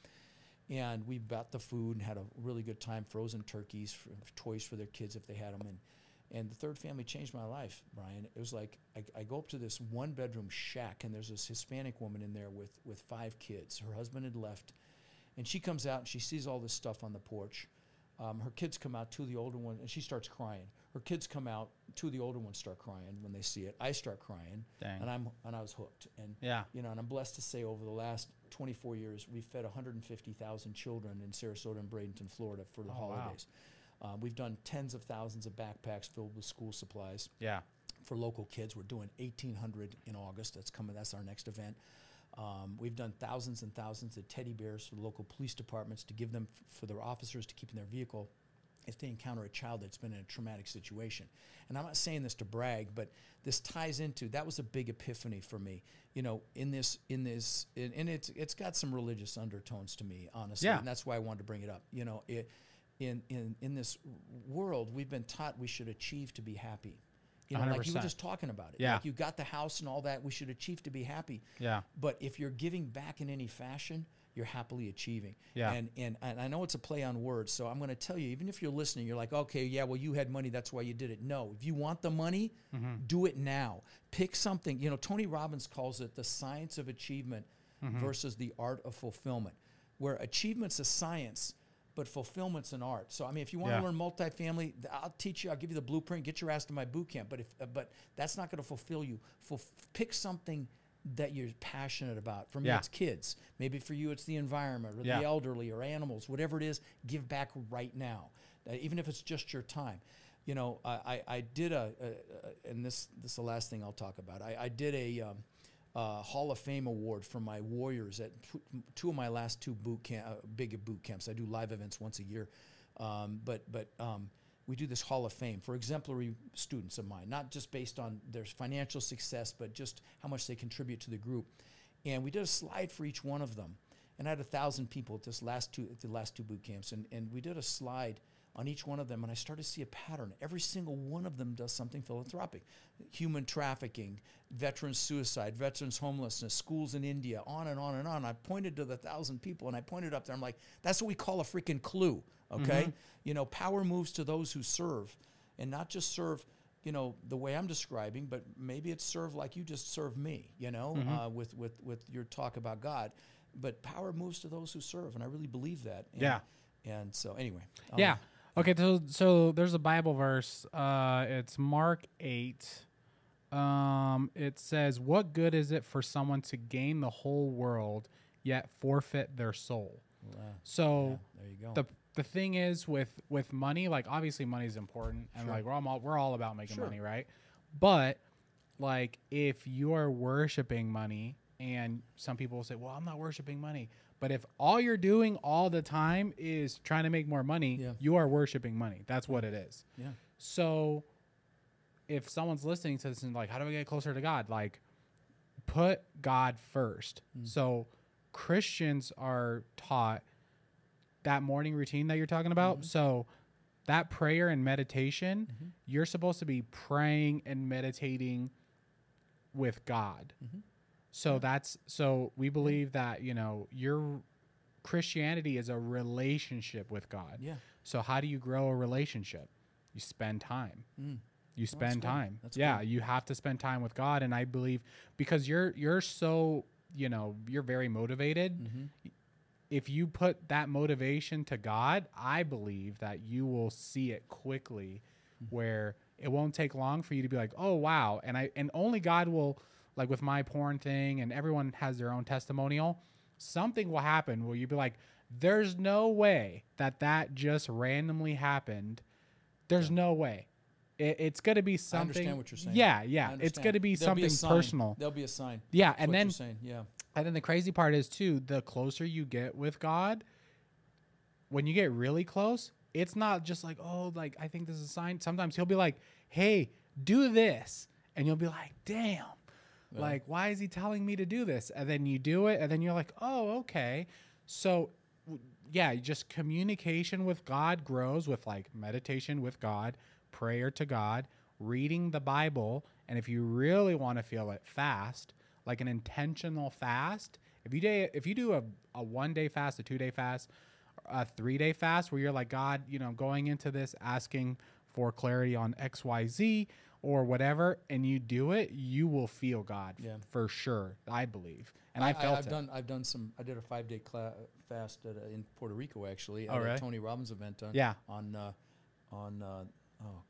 And we bought the food and had a really good time, frozen turkeys, toys for their kids if they had them. And the third family changed my life, Brian. It was like I go up to this one-bedroom shack, and there's this Hispanic woman in there with 5 kids. Her husband had left. And she comes out, and she sees all this stuff on the porch. Her kids come out, 2 of the older ones, and she starts crying. Her kids come out, 2 of the older ones start crying when they see it. I start crying, Dang. and I was hooked. And Yeah. you know, and I'm blessed to say over the last 24 years, we've fed 150,000 children in Sarasota and Bradenton, Florida, for the holidays. Wow. We've done tens of thousands of backpacks filled with school supplies. Yeah. For local kids. We're doing 1,800 in August. That's coming. That's our next event. We've done thousands and thousands of teddy bears for the local police departments to give them for their officers to keep in their vehicle if they encounter a child that's been in a traumatic situation. And I'm not saying this to brag, but this ties into, that was a big epiphany for me. You know, and it's got some religious undertones to me, honestly. Yeah. And that's why I wanted to bring it up. You know, in this world, we've been taught we should achieve to be happy. You know, like you were 100%. just talking about it. Yeah. Like you got the house and all that. We should achieve to be happy. Yeah. But if you're giving back in any fashion, you're happily achieving. Yeah. And I know it's a play on words, so I'm going to tell you, even if you're listening, you're like, okay, yeah, well, you had money, that's why you did it. No, if you want the money, do it now. Pick something. You know, Tony Robbins calls it the science of achievement versus the art of fulfillment, where achievement's a science, but fulfillment's an art. So, I mean, if you want to learn multifamily, I'll teach you. I'll give you the blueprint. Get your ass to my boot camp. But that's not going to fulfill you. Pick something that you're passionate about. For me, it's kids. Maybe for you, it's the environment or the elderly or animals. Whatever it is, give back right now, even if it's just your time. You know, I did and this is the last thing I'll talk about. I did a Hall of Fame award for my warriors at 2 of my last 2 big boot camps. I do live events once a year, but we do this Hall of Fame for exemplary students of mine, not just based on their financial success, but just how much they contribute to the group. And we did a slide for each one of them, and I had 1,000 people at the last two boot camps, and we did a slide on each one of them, and I started to see a pattern. Every single one of them does something philanthropic. Human trafficking, veterans suicide, veterans homelessness, schools in India, on and on and on. I pointed to the 1,000 people, and I pointed up there. I'm like, that's what we call a freaking clue, okay? You know, power moves to those who serve, and not just serve, you know, the way I'm describing, but maybe it's serve like you just serve me, you know, with your talk about God. But power moves to those who serve, and I really believe that. And, and so anyway. Okay, so there's a Bible verse. It's Mark 8. It says, "What good is it for someone to gain the whole world yet forfeit their soul?" So there you go. The thing is with money, like obviously money is important, and like we're all about making money, right? But like if you are worshiping money, and some people will say, "Well, I'm not worshiping money." But if all you're doing all the time is trying to make more money, you are worshiping money. That's what it is. Yeah. So if someone's listening to this and like, how do I get closer to God? Like, put God first. So Christians are taught that morning routine that you're talking about. So that prayer and meditation, you're supposed to be praying and meditating with God. So so we believe that, you know, your Christianity is a relationship with God. Yeah. So how do you grow a relationship? You spend time. You spend time. Good. You have to spend time with God. And I believe because you're so, you know, you're very motivated. If you put that motivation to God, I believe that you will see it quickly where it won't take long for you to be like, oh, wow. And only God will, like with my porn thing, and everyone has their own testimonial, something will happen where you'd be like, there's no way that just randomly happened. There's no way. It's going to be something. I understand what you're saying. Yeah. It's going to be something personal. There'll be a sign. Yeah. And then the crazy part is too, the closer you get with God, when you get really close, it's not just like, oh, like, I think this is a sign. Sometimes he'll be like, hey, do this. And you'll be like, damn. Like, why is he telling me to do this? And then you do it, and then you're like, oh, okay. So, yeah, just communication with God grows with, like, meditation with God, prayer to God, reading the Bible. And if you really want to feel it, fast, like an intentional fast. If you do a 1-day fast, a 2-day fast, a 3-day fast where you're like, God, going into this asking for clarity on XYZ or whatever, and you do it, you will feel God for sure, I believe. And I felt it. I've done some. I did a 5-day fast in Puerto Rico actually at really? a Tony Robbins event. On oh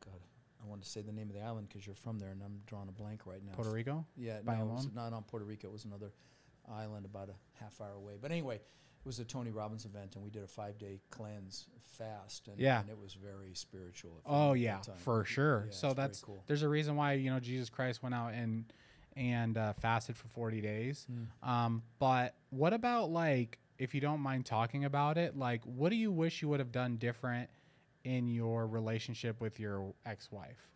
God, I wanted to say the name of the island because you're from there, and I'm drawing a blank right now. Puerto Rico? Yeah, no, it was not on Puerto Rico. It was another island about a half hour away. But anyway, it was a Tony Robbins event, and we did a 5-day cleanse fast, and it was very spiritual. Oh yeah, for sure. Yeah, so that's cool. There's a reason why Jesus Christ went out and fasted for 40 days. But what about, like, if you don't mind talking about it, like, what do you wish you would have done different in your relationship with your ex-wife?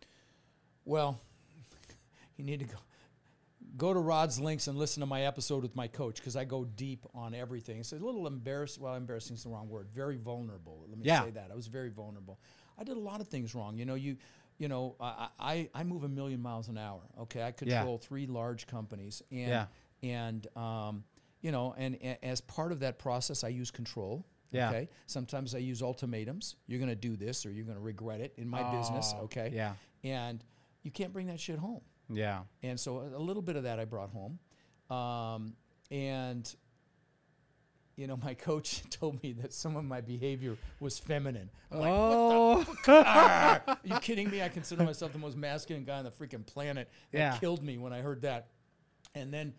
Well, you need to go to Rod's links and listen to my episode with my coach, because I go deep on everything. It's a little embarrassing. Well, embarrassing is the wrong word. Very vulnerable. Let me say that. I was very vulnerable. I did a lot of things wrong. I move 1 million miles an hour. Okay, I control 3 large companies, and as part of that process, I use control. Yeah. Okay. Sometimes I use ultimatums. You're going to do this, or you're going to regret it in my business. Okay. Yeah. And you can't bring that shit home. Yeah. And so a little bit of that I brought home. My coach told me that some of my behavior was feminine. I'm like, what the fuck? Are you kidding me? I consider myself the most masculine guy on the freaking planet. That killed me when I heard that. And then,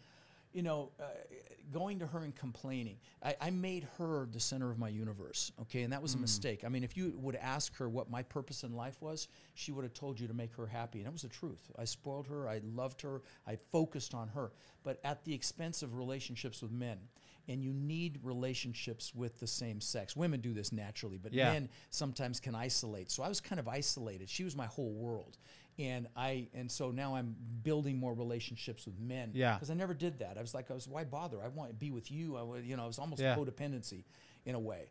going to her and complaining, I made her the center of my universe, okay? And that was a mistake. I mean, if you would ask her what my purpose in life was, she would have told you to make her happy. And that was the truth. I spoiled her. I loved her. I focused on her. But at the expense of relationships with men. And you need relationships with the same sex. Women do this naturally, but men sometimes can isolate. So I was kind of isolated. She was my whole world. And so now I'm building more relationships with men. Yeah. Because I never did that. I was why bother? I want to be with you. It was almost codependency in a way.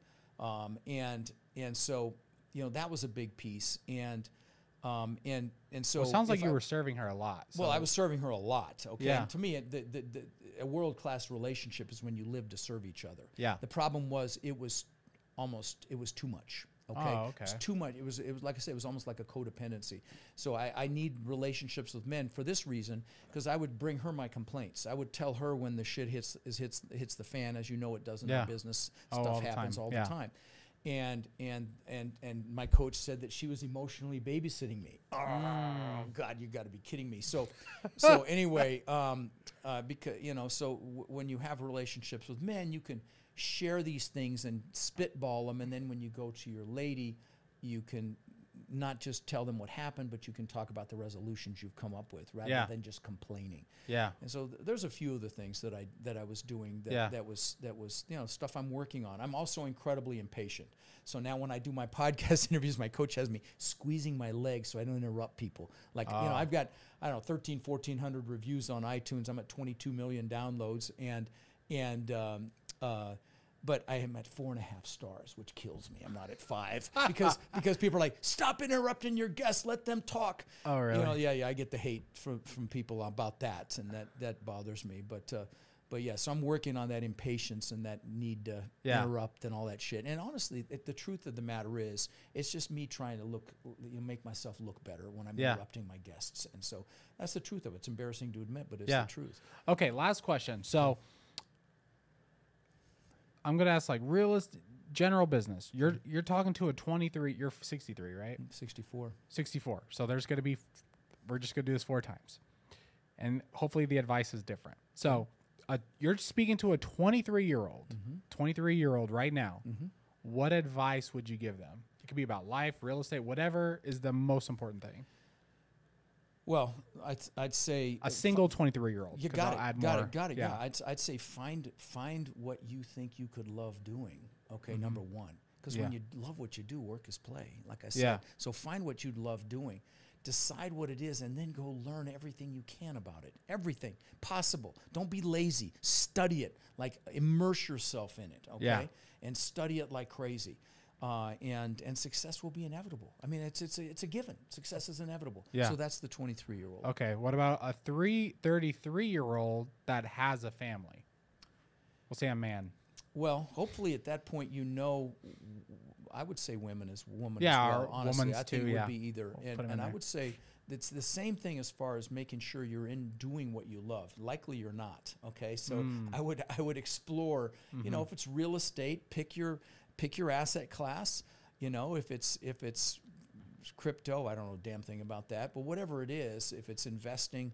And so, that was a big piece. And so it sounds like you were serving her a lot. Well, I was serving her a lot. Okay. Yeah. And to me, a world-class relationship is when you live to serve each other. Yeah. The problem was it was too much. Okay. Oh, okay. It was too much. It was like I said, it was almost like a codependency. So I need relationships with men for this reason, because I would bring her my complaints. I would tell her when the shit hits the fan, as you know it does in our business. Stuff happens all the time. And my coach said that she was emotionally babysitting me. Oh God, you got to be kidding me. So anyway, because when you have relationships with men, you can share these things and spitball them, and then when you go to your lady, you can not just tell them what happened, but you can talk about the resolutions you've come up with rather than just complaining. Yeah. And so there's a few of the things that I was doing that was stuff I'm working on. I'm also incredibly impatient. So now when I do my podcast interviews, my coach has me squeezing my legs so I don't interrupt people. Like, I've got, 1,400 reviews on iTunes. I'm at 22 million downloads, but I am at 4.5 stars, which kills me. I'm not at 5 because people are like, stop interrupting your guests, let them talk. Oh, really? I get the hate from people about that, and that bothers me. But yeah, so I'm working on that impatience and that need to interrupt and all that shit. And honestly, the truth of the matter is, it's just me trying to make myself look better when I'm interrupting my guests. And so that's the truth of it. It's embarrassing to admit, but it's the truth. Okay, last question. So I'm gonna ask, like, general business. You're talking to a 23. You're 63, right? 64. 64. So we're just gonna do this 4 times, and hopefully the advice is different. So you're speaking to a 23-year-old, 23-year-old right now. What advice would you give them? It could be about life, real estate, whatever is the most important thing. Well, I'd say a single 23-year-old. You got it. Yeah, I'd say find what you think you could love doing. Okay, number one, because when you love what you do, work is play. Like I said, so find what you'd love doing, decide what it is, and then go learn everything you can about it. Everything possible. Don't be lazy. Study it. Like, immerse yourself in it. Okay, and study it like crazy. And success will be inevitable. I mean, it's a given. Success is inevitable. Yeah. So that's the 23-year-old. Okay. What about a 33-year-old that has a family? We'll say a man. Well, hopefully at that point, I would say women as women Yeah, as well. or Honestly, women's I think too, it yeah. would be either. We'll put 'em in And I there. would say it's the same thing as far as making sure you're in doing what you love. Likely you're not. Okay, so I would explore. You know, if it's real estate, pick your asset class. You know, if it's crypto, I don't know a damn thing about that, but whatever it is, if it's investing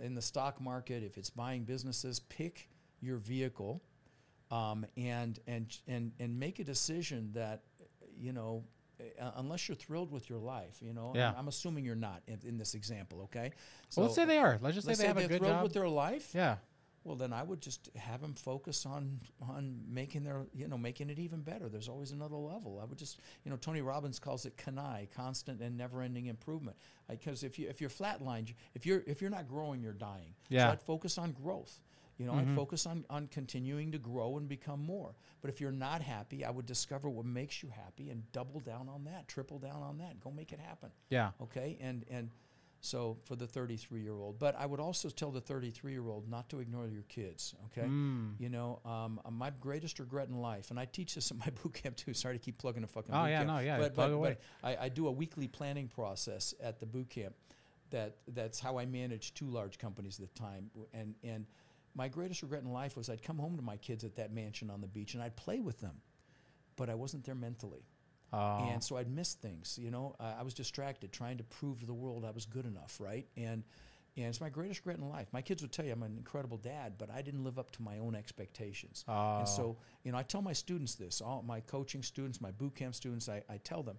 in the stock market, if it's buying businesses, pick your vehicle, and make a decision that, you know, unless you're thrilled with your life, you know. Yeah. I'm assuming you're not in this example, okay? So Well, let's say they are. Let's just say they have a they're good thrilled job. with their life. Yeah. Well, then I would just have them focus on making making it even better. There's always another level. I would just, Tony Robbins calls it CANI, constant and never-ending improvement. Because if you're flatlined, if you're not growing, you're dying. Yeah. So I'd focus on growth. I'd focus on continuing to grow and become more. But if you're not happy, I would discover what makes you happy and double down on that, triple down on that, go make it happen. Yeah. Okay, and so for the 33-year-old, but I would also tell the 33-year-old not to ignore your kids. Okay, my greatest regret in life, and I teach this at my boot camp too. Sorry to keep plugging the fucking. Oh boot yeah, camp. no, yeah. But plug away. I do a weekly planning process at the boot camp. That's how I managed 2 large companies at the time, and my greatest regret in life was I'd come home to my kids at that mansion on the beach and I'd play with them, but I wasn't there mentally. Oh. And so I'd miss things, I was distracted trying to prove to the world I was good enough, right? And it's my greatest regret in life. My kids would tell you I'm an incredible dad, but I didn't live up to my own expectations. Oh. And so, I tell my students this, all my coaching students, my boot camp students, I tell them,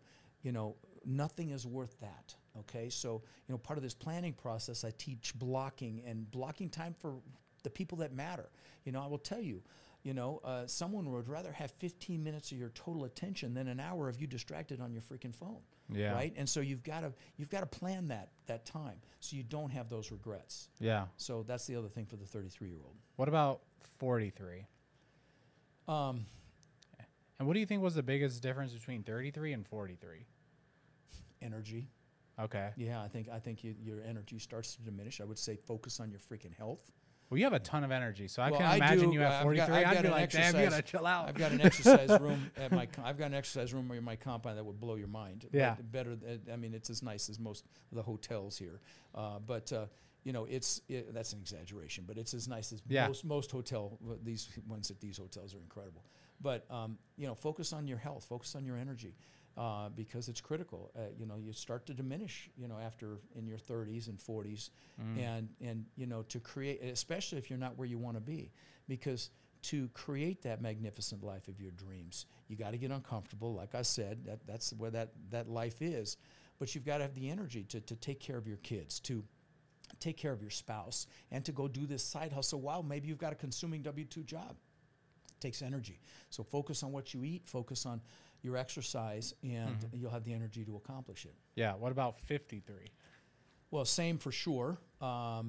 nothing is worth that, okay? So, part of this planning process, I teach blocking time for the people that matter. I will tell you, someone would rather have 15 minutes of your total attention than an hour of you distracted on your freaking phone. Yeah. Right. And so you've got to plan that time so you don't have those regrets. Yeah. So that's the other thing for the 33-year-old. What about 43? And what do you think was the biggest difference between 33 and 43? Energy. Okay. Yeah, I think your energy starts to diminish. I would say focus on your freaking health. Well, you have a ton of energy, so I Well, can I imagine do. you at 43. I'd be like, damn, you gotta chill out. I've got an exercise room at my. I've got an exercise room in my compound that would blow your mind. Yeah. But better. I mean, it's as nice as most of the hotels here. But that's an exaggeration. But it's as nice as most hotel. These ones at these hotels are incredible. But focus on your health. Focus on your energy. Because it's critical. You start to diminish, after in your 30s and 40s, and to create, especially if you're not where you want to be, because to create that magnificent life of your dreams, you got to get uncomfortable. Like I said, that's where that life is, but you've got to have the energy to take care of your kids, to take care of your spouse, and to go do this side hustle while maybe you've got a consuming W-2 job. It takes energy. So focus on what you eat, focus on your exercise, and you'll have the energy to accomplish it. Yeah. What about 53? Well, same for sure. I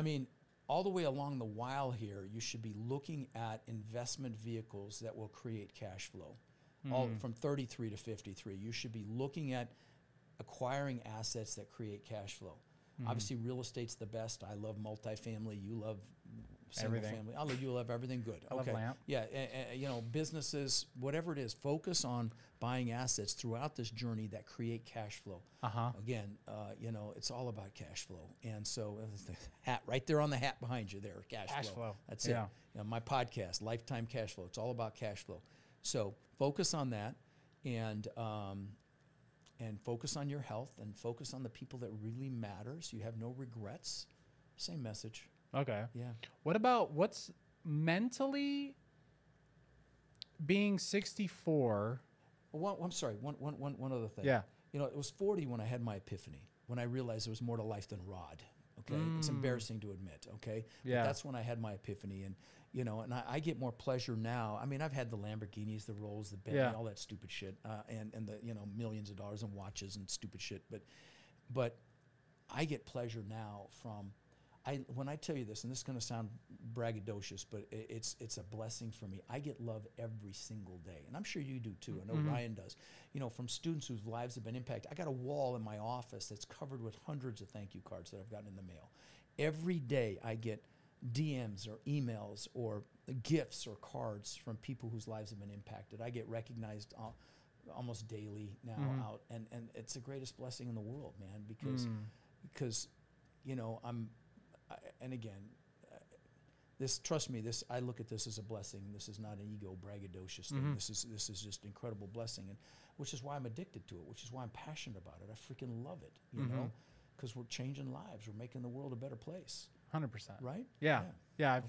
mean, all the way along the while here, you should be looking at investment vehicles that will create cash flow. All from 33 to 53, you should be looking at acquiring assets that create cash flow. Obviously, real estate's the best. I love multifamily. You love single family. You love everything good. I love land. Yeah, businesses, whatever it is, focus on buying assets throughout this journey that create cash flow. Again, it's all about cash flow. And so the hat right there on the hat behind you there, cash flow. That's it. My podcast, Lifetime Cash Flow. It's all about cash flow. So focus on that, and focus on your health, and focus on the people that really matter, so you have no regrets. Same message. Okay. Yeah. What about what's mentally being 64? Well, I'm sorry. One other thing. Yeah. It was 40 when I had my epiphany, when I realized there was more to life than rod. Okay. It's embarrassing to admit. Okay. Yeah. But that's when I had my epiphany, and and I get more pleasure now. I mean, I've had the Lamborghinis, the Rolls, the Bentley, all that stupid shit, and the millions of dollars in watches and stupid shit. But I get pleasure now from. When I tell you this, and this is going to sound braggadocious, but it's a blessing for me. I get love every single day, and I'm sure you do too. I know Ryan does. From students whose lives have been impacted. I got a wall in my office that's covered with hundreds of thank you cards that I've gotten in the mail. Every day I get DMs or emails or gifts or cards from people whose lives have been impacted. I get recognized almost daily now out, and it's the greatest blessing in the world, man, because you know, and again, trust me, I look at this as a blessing. This is not an ego braggadocious thing. This is just incredible blessing, and which is why I'm addicted to it, which is why I'm passionate about it. I freaking love it, you know, because we're changing lives. We're making the world a better place. 100%. Right? Yeah. I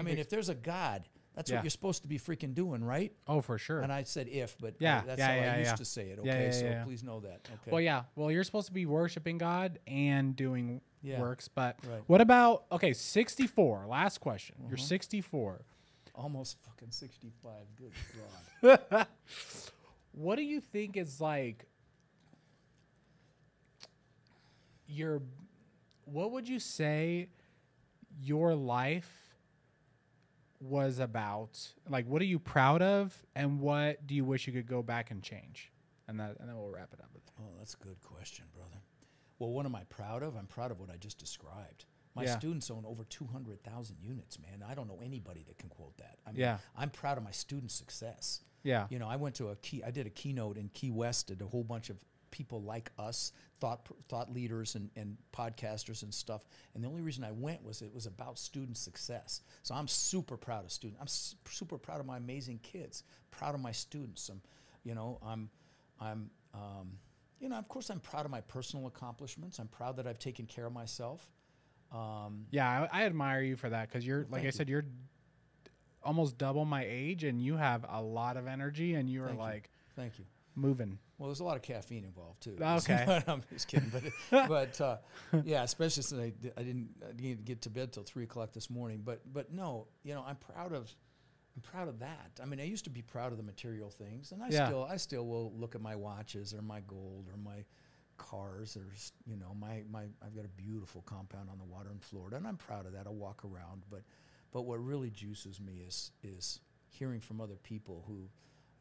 mean, if there's a God, that's what you're supposed to be freaking doing, right? Oh, for sure. And I said if, but that's how I used to say it. Okay, so please know that. Okay. Well, yeah. Well, you're supposed to be worshiping God and doing works, but Right. what about 64? Last question. You're 64. Almost fucking 65. Good God. What do you think is like what would you say your life was about? Like, what are you proud of, and what do you wish you could go back and change? And then we'll wrap it up. Oh, that's a good question, brother. Well, what am I proud of? I'm proud of what I just described. My students own over 200,000 units, man. I don't know anybody that can quote that. I mean, I'm proud of my student success. Yeah. You know, I did a keynote in Key West at a whole bunch of people like us, thought leaders and podcasters and stuff. And the only reason I went was it was about student success. So I'm super proud of students. I'm super proud of my amazing kids. Proud of my students. Of course, I'm proud of my personal accomplishments. I'm proud that I've taken care of myself. I admire you for that, because you're, like I said, you're almost double my age, and you have a lot of energy, and you are Thank you. Moving. Well, there's a lot of caffeine involved too. Okay. I'm just kidding, but yeah, especially since I didn't get to bed till 3 o'clock this morning. But no, you know, I'm proud of that. I mean, I used to be proud of the material things, and I still will look at my watches or my gold or my cars, or you know, I've got a beautiful compound on the water in Florida, and I'm proud of that. I walk around, but what really juices me is hearing from other people who,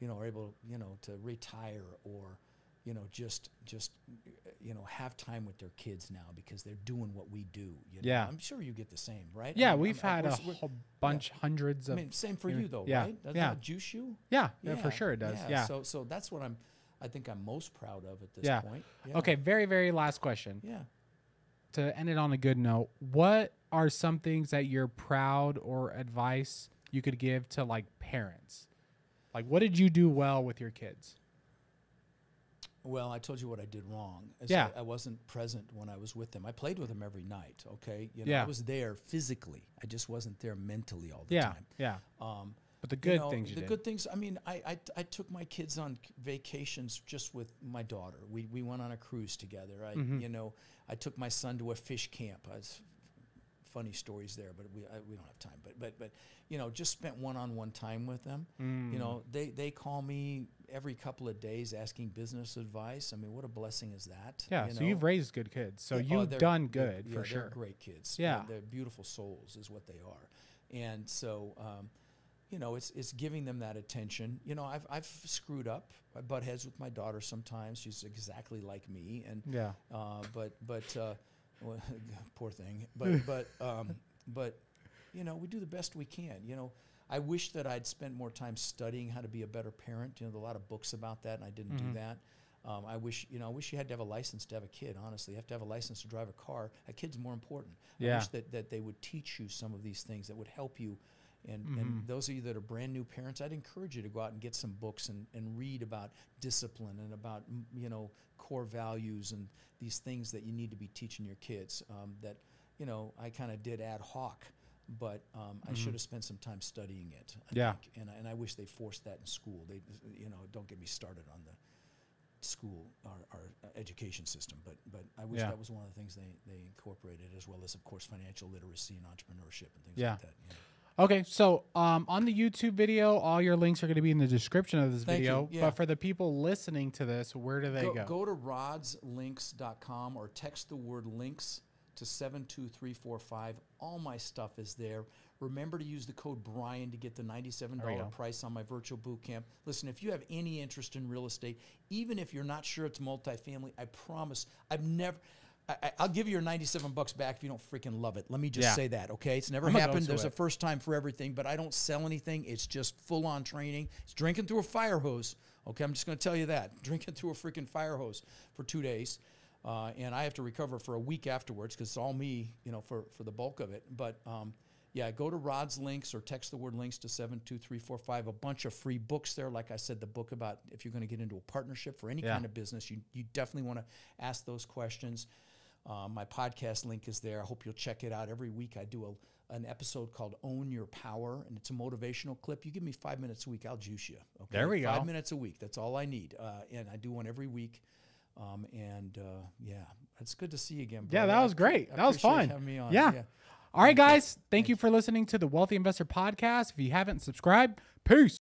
you know, are able, you know, to retire or, you know, just you know, have time with their kids now because they're doing what we do. You know? Yeah. I'm sure you get the same, right? Yeah, we've had a whole bunch, hundreds of. I mean, same for you though, yeah. right? Doesn't that juice you? Yeah, for sure it does. Yeah. So that's what I think I'm most proud of at this point. Yeah. Okay, very, very last question. Yeah. To end it on a good note, what are some things that you're proud or advice you could give to like parents? Like, what did you do well with your kids? Well, I told you what I did wrong. I wasn't present when I was with them. I played with them every night, okay? You know, I was there physically. I just wasn't there mentally all the time. Yeah. But the good things you did. The good things, I mean, I took my kids on vacations just with my daughter. We went on a cruise together. You know, I took my son to a fish camp. Funny stories there, but we don't have time. But you know, just spent one-on-one time with them. You know, they call me every couple of days asking business advice. I mean, what a blessing is that? Yeah. You So know? you've raised good kids. So you've done good for sure. They're great kids. Yeah. They're beautiful souls, is what they are. And so, you know, it's giving them that attention. You know, I've screwed up. I butt heads with my daughter sometimes. She's exactly like me, and well, poor thing. But you know, we do the best we can. You know, I wish that I'd spent more time studying how to be a better parent. You know, there are a lot of books about that, and I didn't do that. I wish you had to have a license to have a kid. Honestly, you have to have a license to drive a car. A kid's more important. I wish that they would teach you some of these things that would help you. And those of you that are brand new parents, I'd encourage you to go out and get some books and read about discipline and about, you know, core values and these things that you need to be teaching your kids. That, you know, I kind of did ad hoc, but I should have spent some time studying it. I think. And I wish they forced that in school. They, you know, don't get me started on the school, our education system, but I wish that was one of the things they incorporated, as well as, of course, financial literacy and entrepreneurship and things like that. You know. Okay, so on the YouTube video, all your links are going to be in the description of this video. Yeah. But for the people listening to this, where do they go? Go to rodslinks.com or text the word links to 72345. All my stuff is there. Remember to use the code Brian to get the $97 price on my virtual boot camp. Listen, if you have any interest in real estate, even if you're not sure it's multifamily, I promise I'll give you your $97 back if you don't freaking love it. Let me just Yeah. say that, okay? It's never I'm gonna go happened. to There's a it. first time for everything, but I don't sell anything. It's just full-on training. It's drinking through a fire hose, okay? I'm just going to tell you that. Drinking through a freaking fire hose for 2 days, and I have to recover for a week afterwards because it's all me, you know, for the bulk of it. But, yeah, go to Rod's links or text the word links to 72345. A bunch of free books there. Like I said, the book about if you're going to get into a partnership for any Yeah. kind of business, you definitely want to ask those questions. My podcast link is there. I hope you'll check it out. Every week I do an episode called Own Your Power, and it's a motivational clip. You give me 5 minutes a week, I'll juice you. Okay? There we go. 5 minutes a week. That's all I need. And I do one every week. Yeah, it's good to see you again, Yeah, brother. that was great. I That was appreciate fun. having me on. Yeah. All right, guys. Thank you for listening to the Wealthy Investor Podcast. If you haven't subscribed, peace.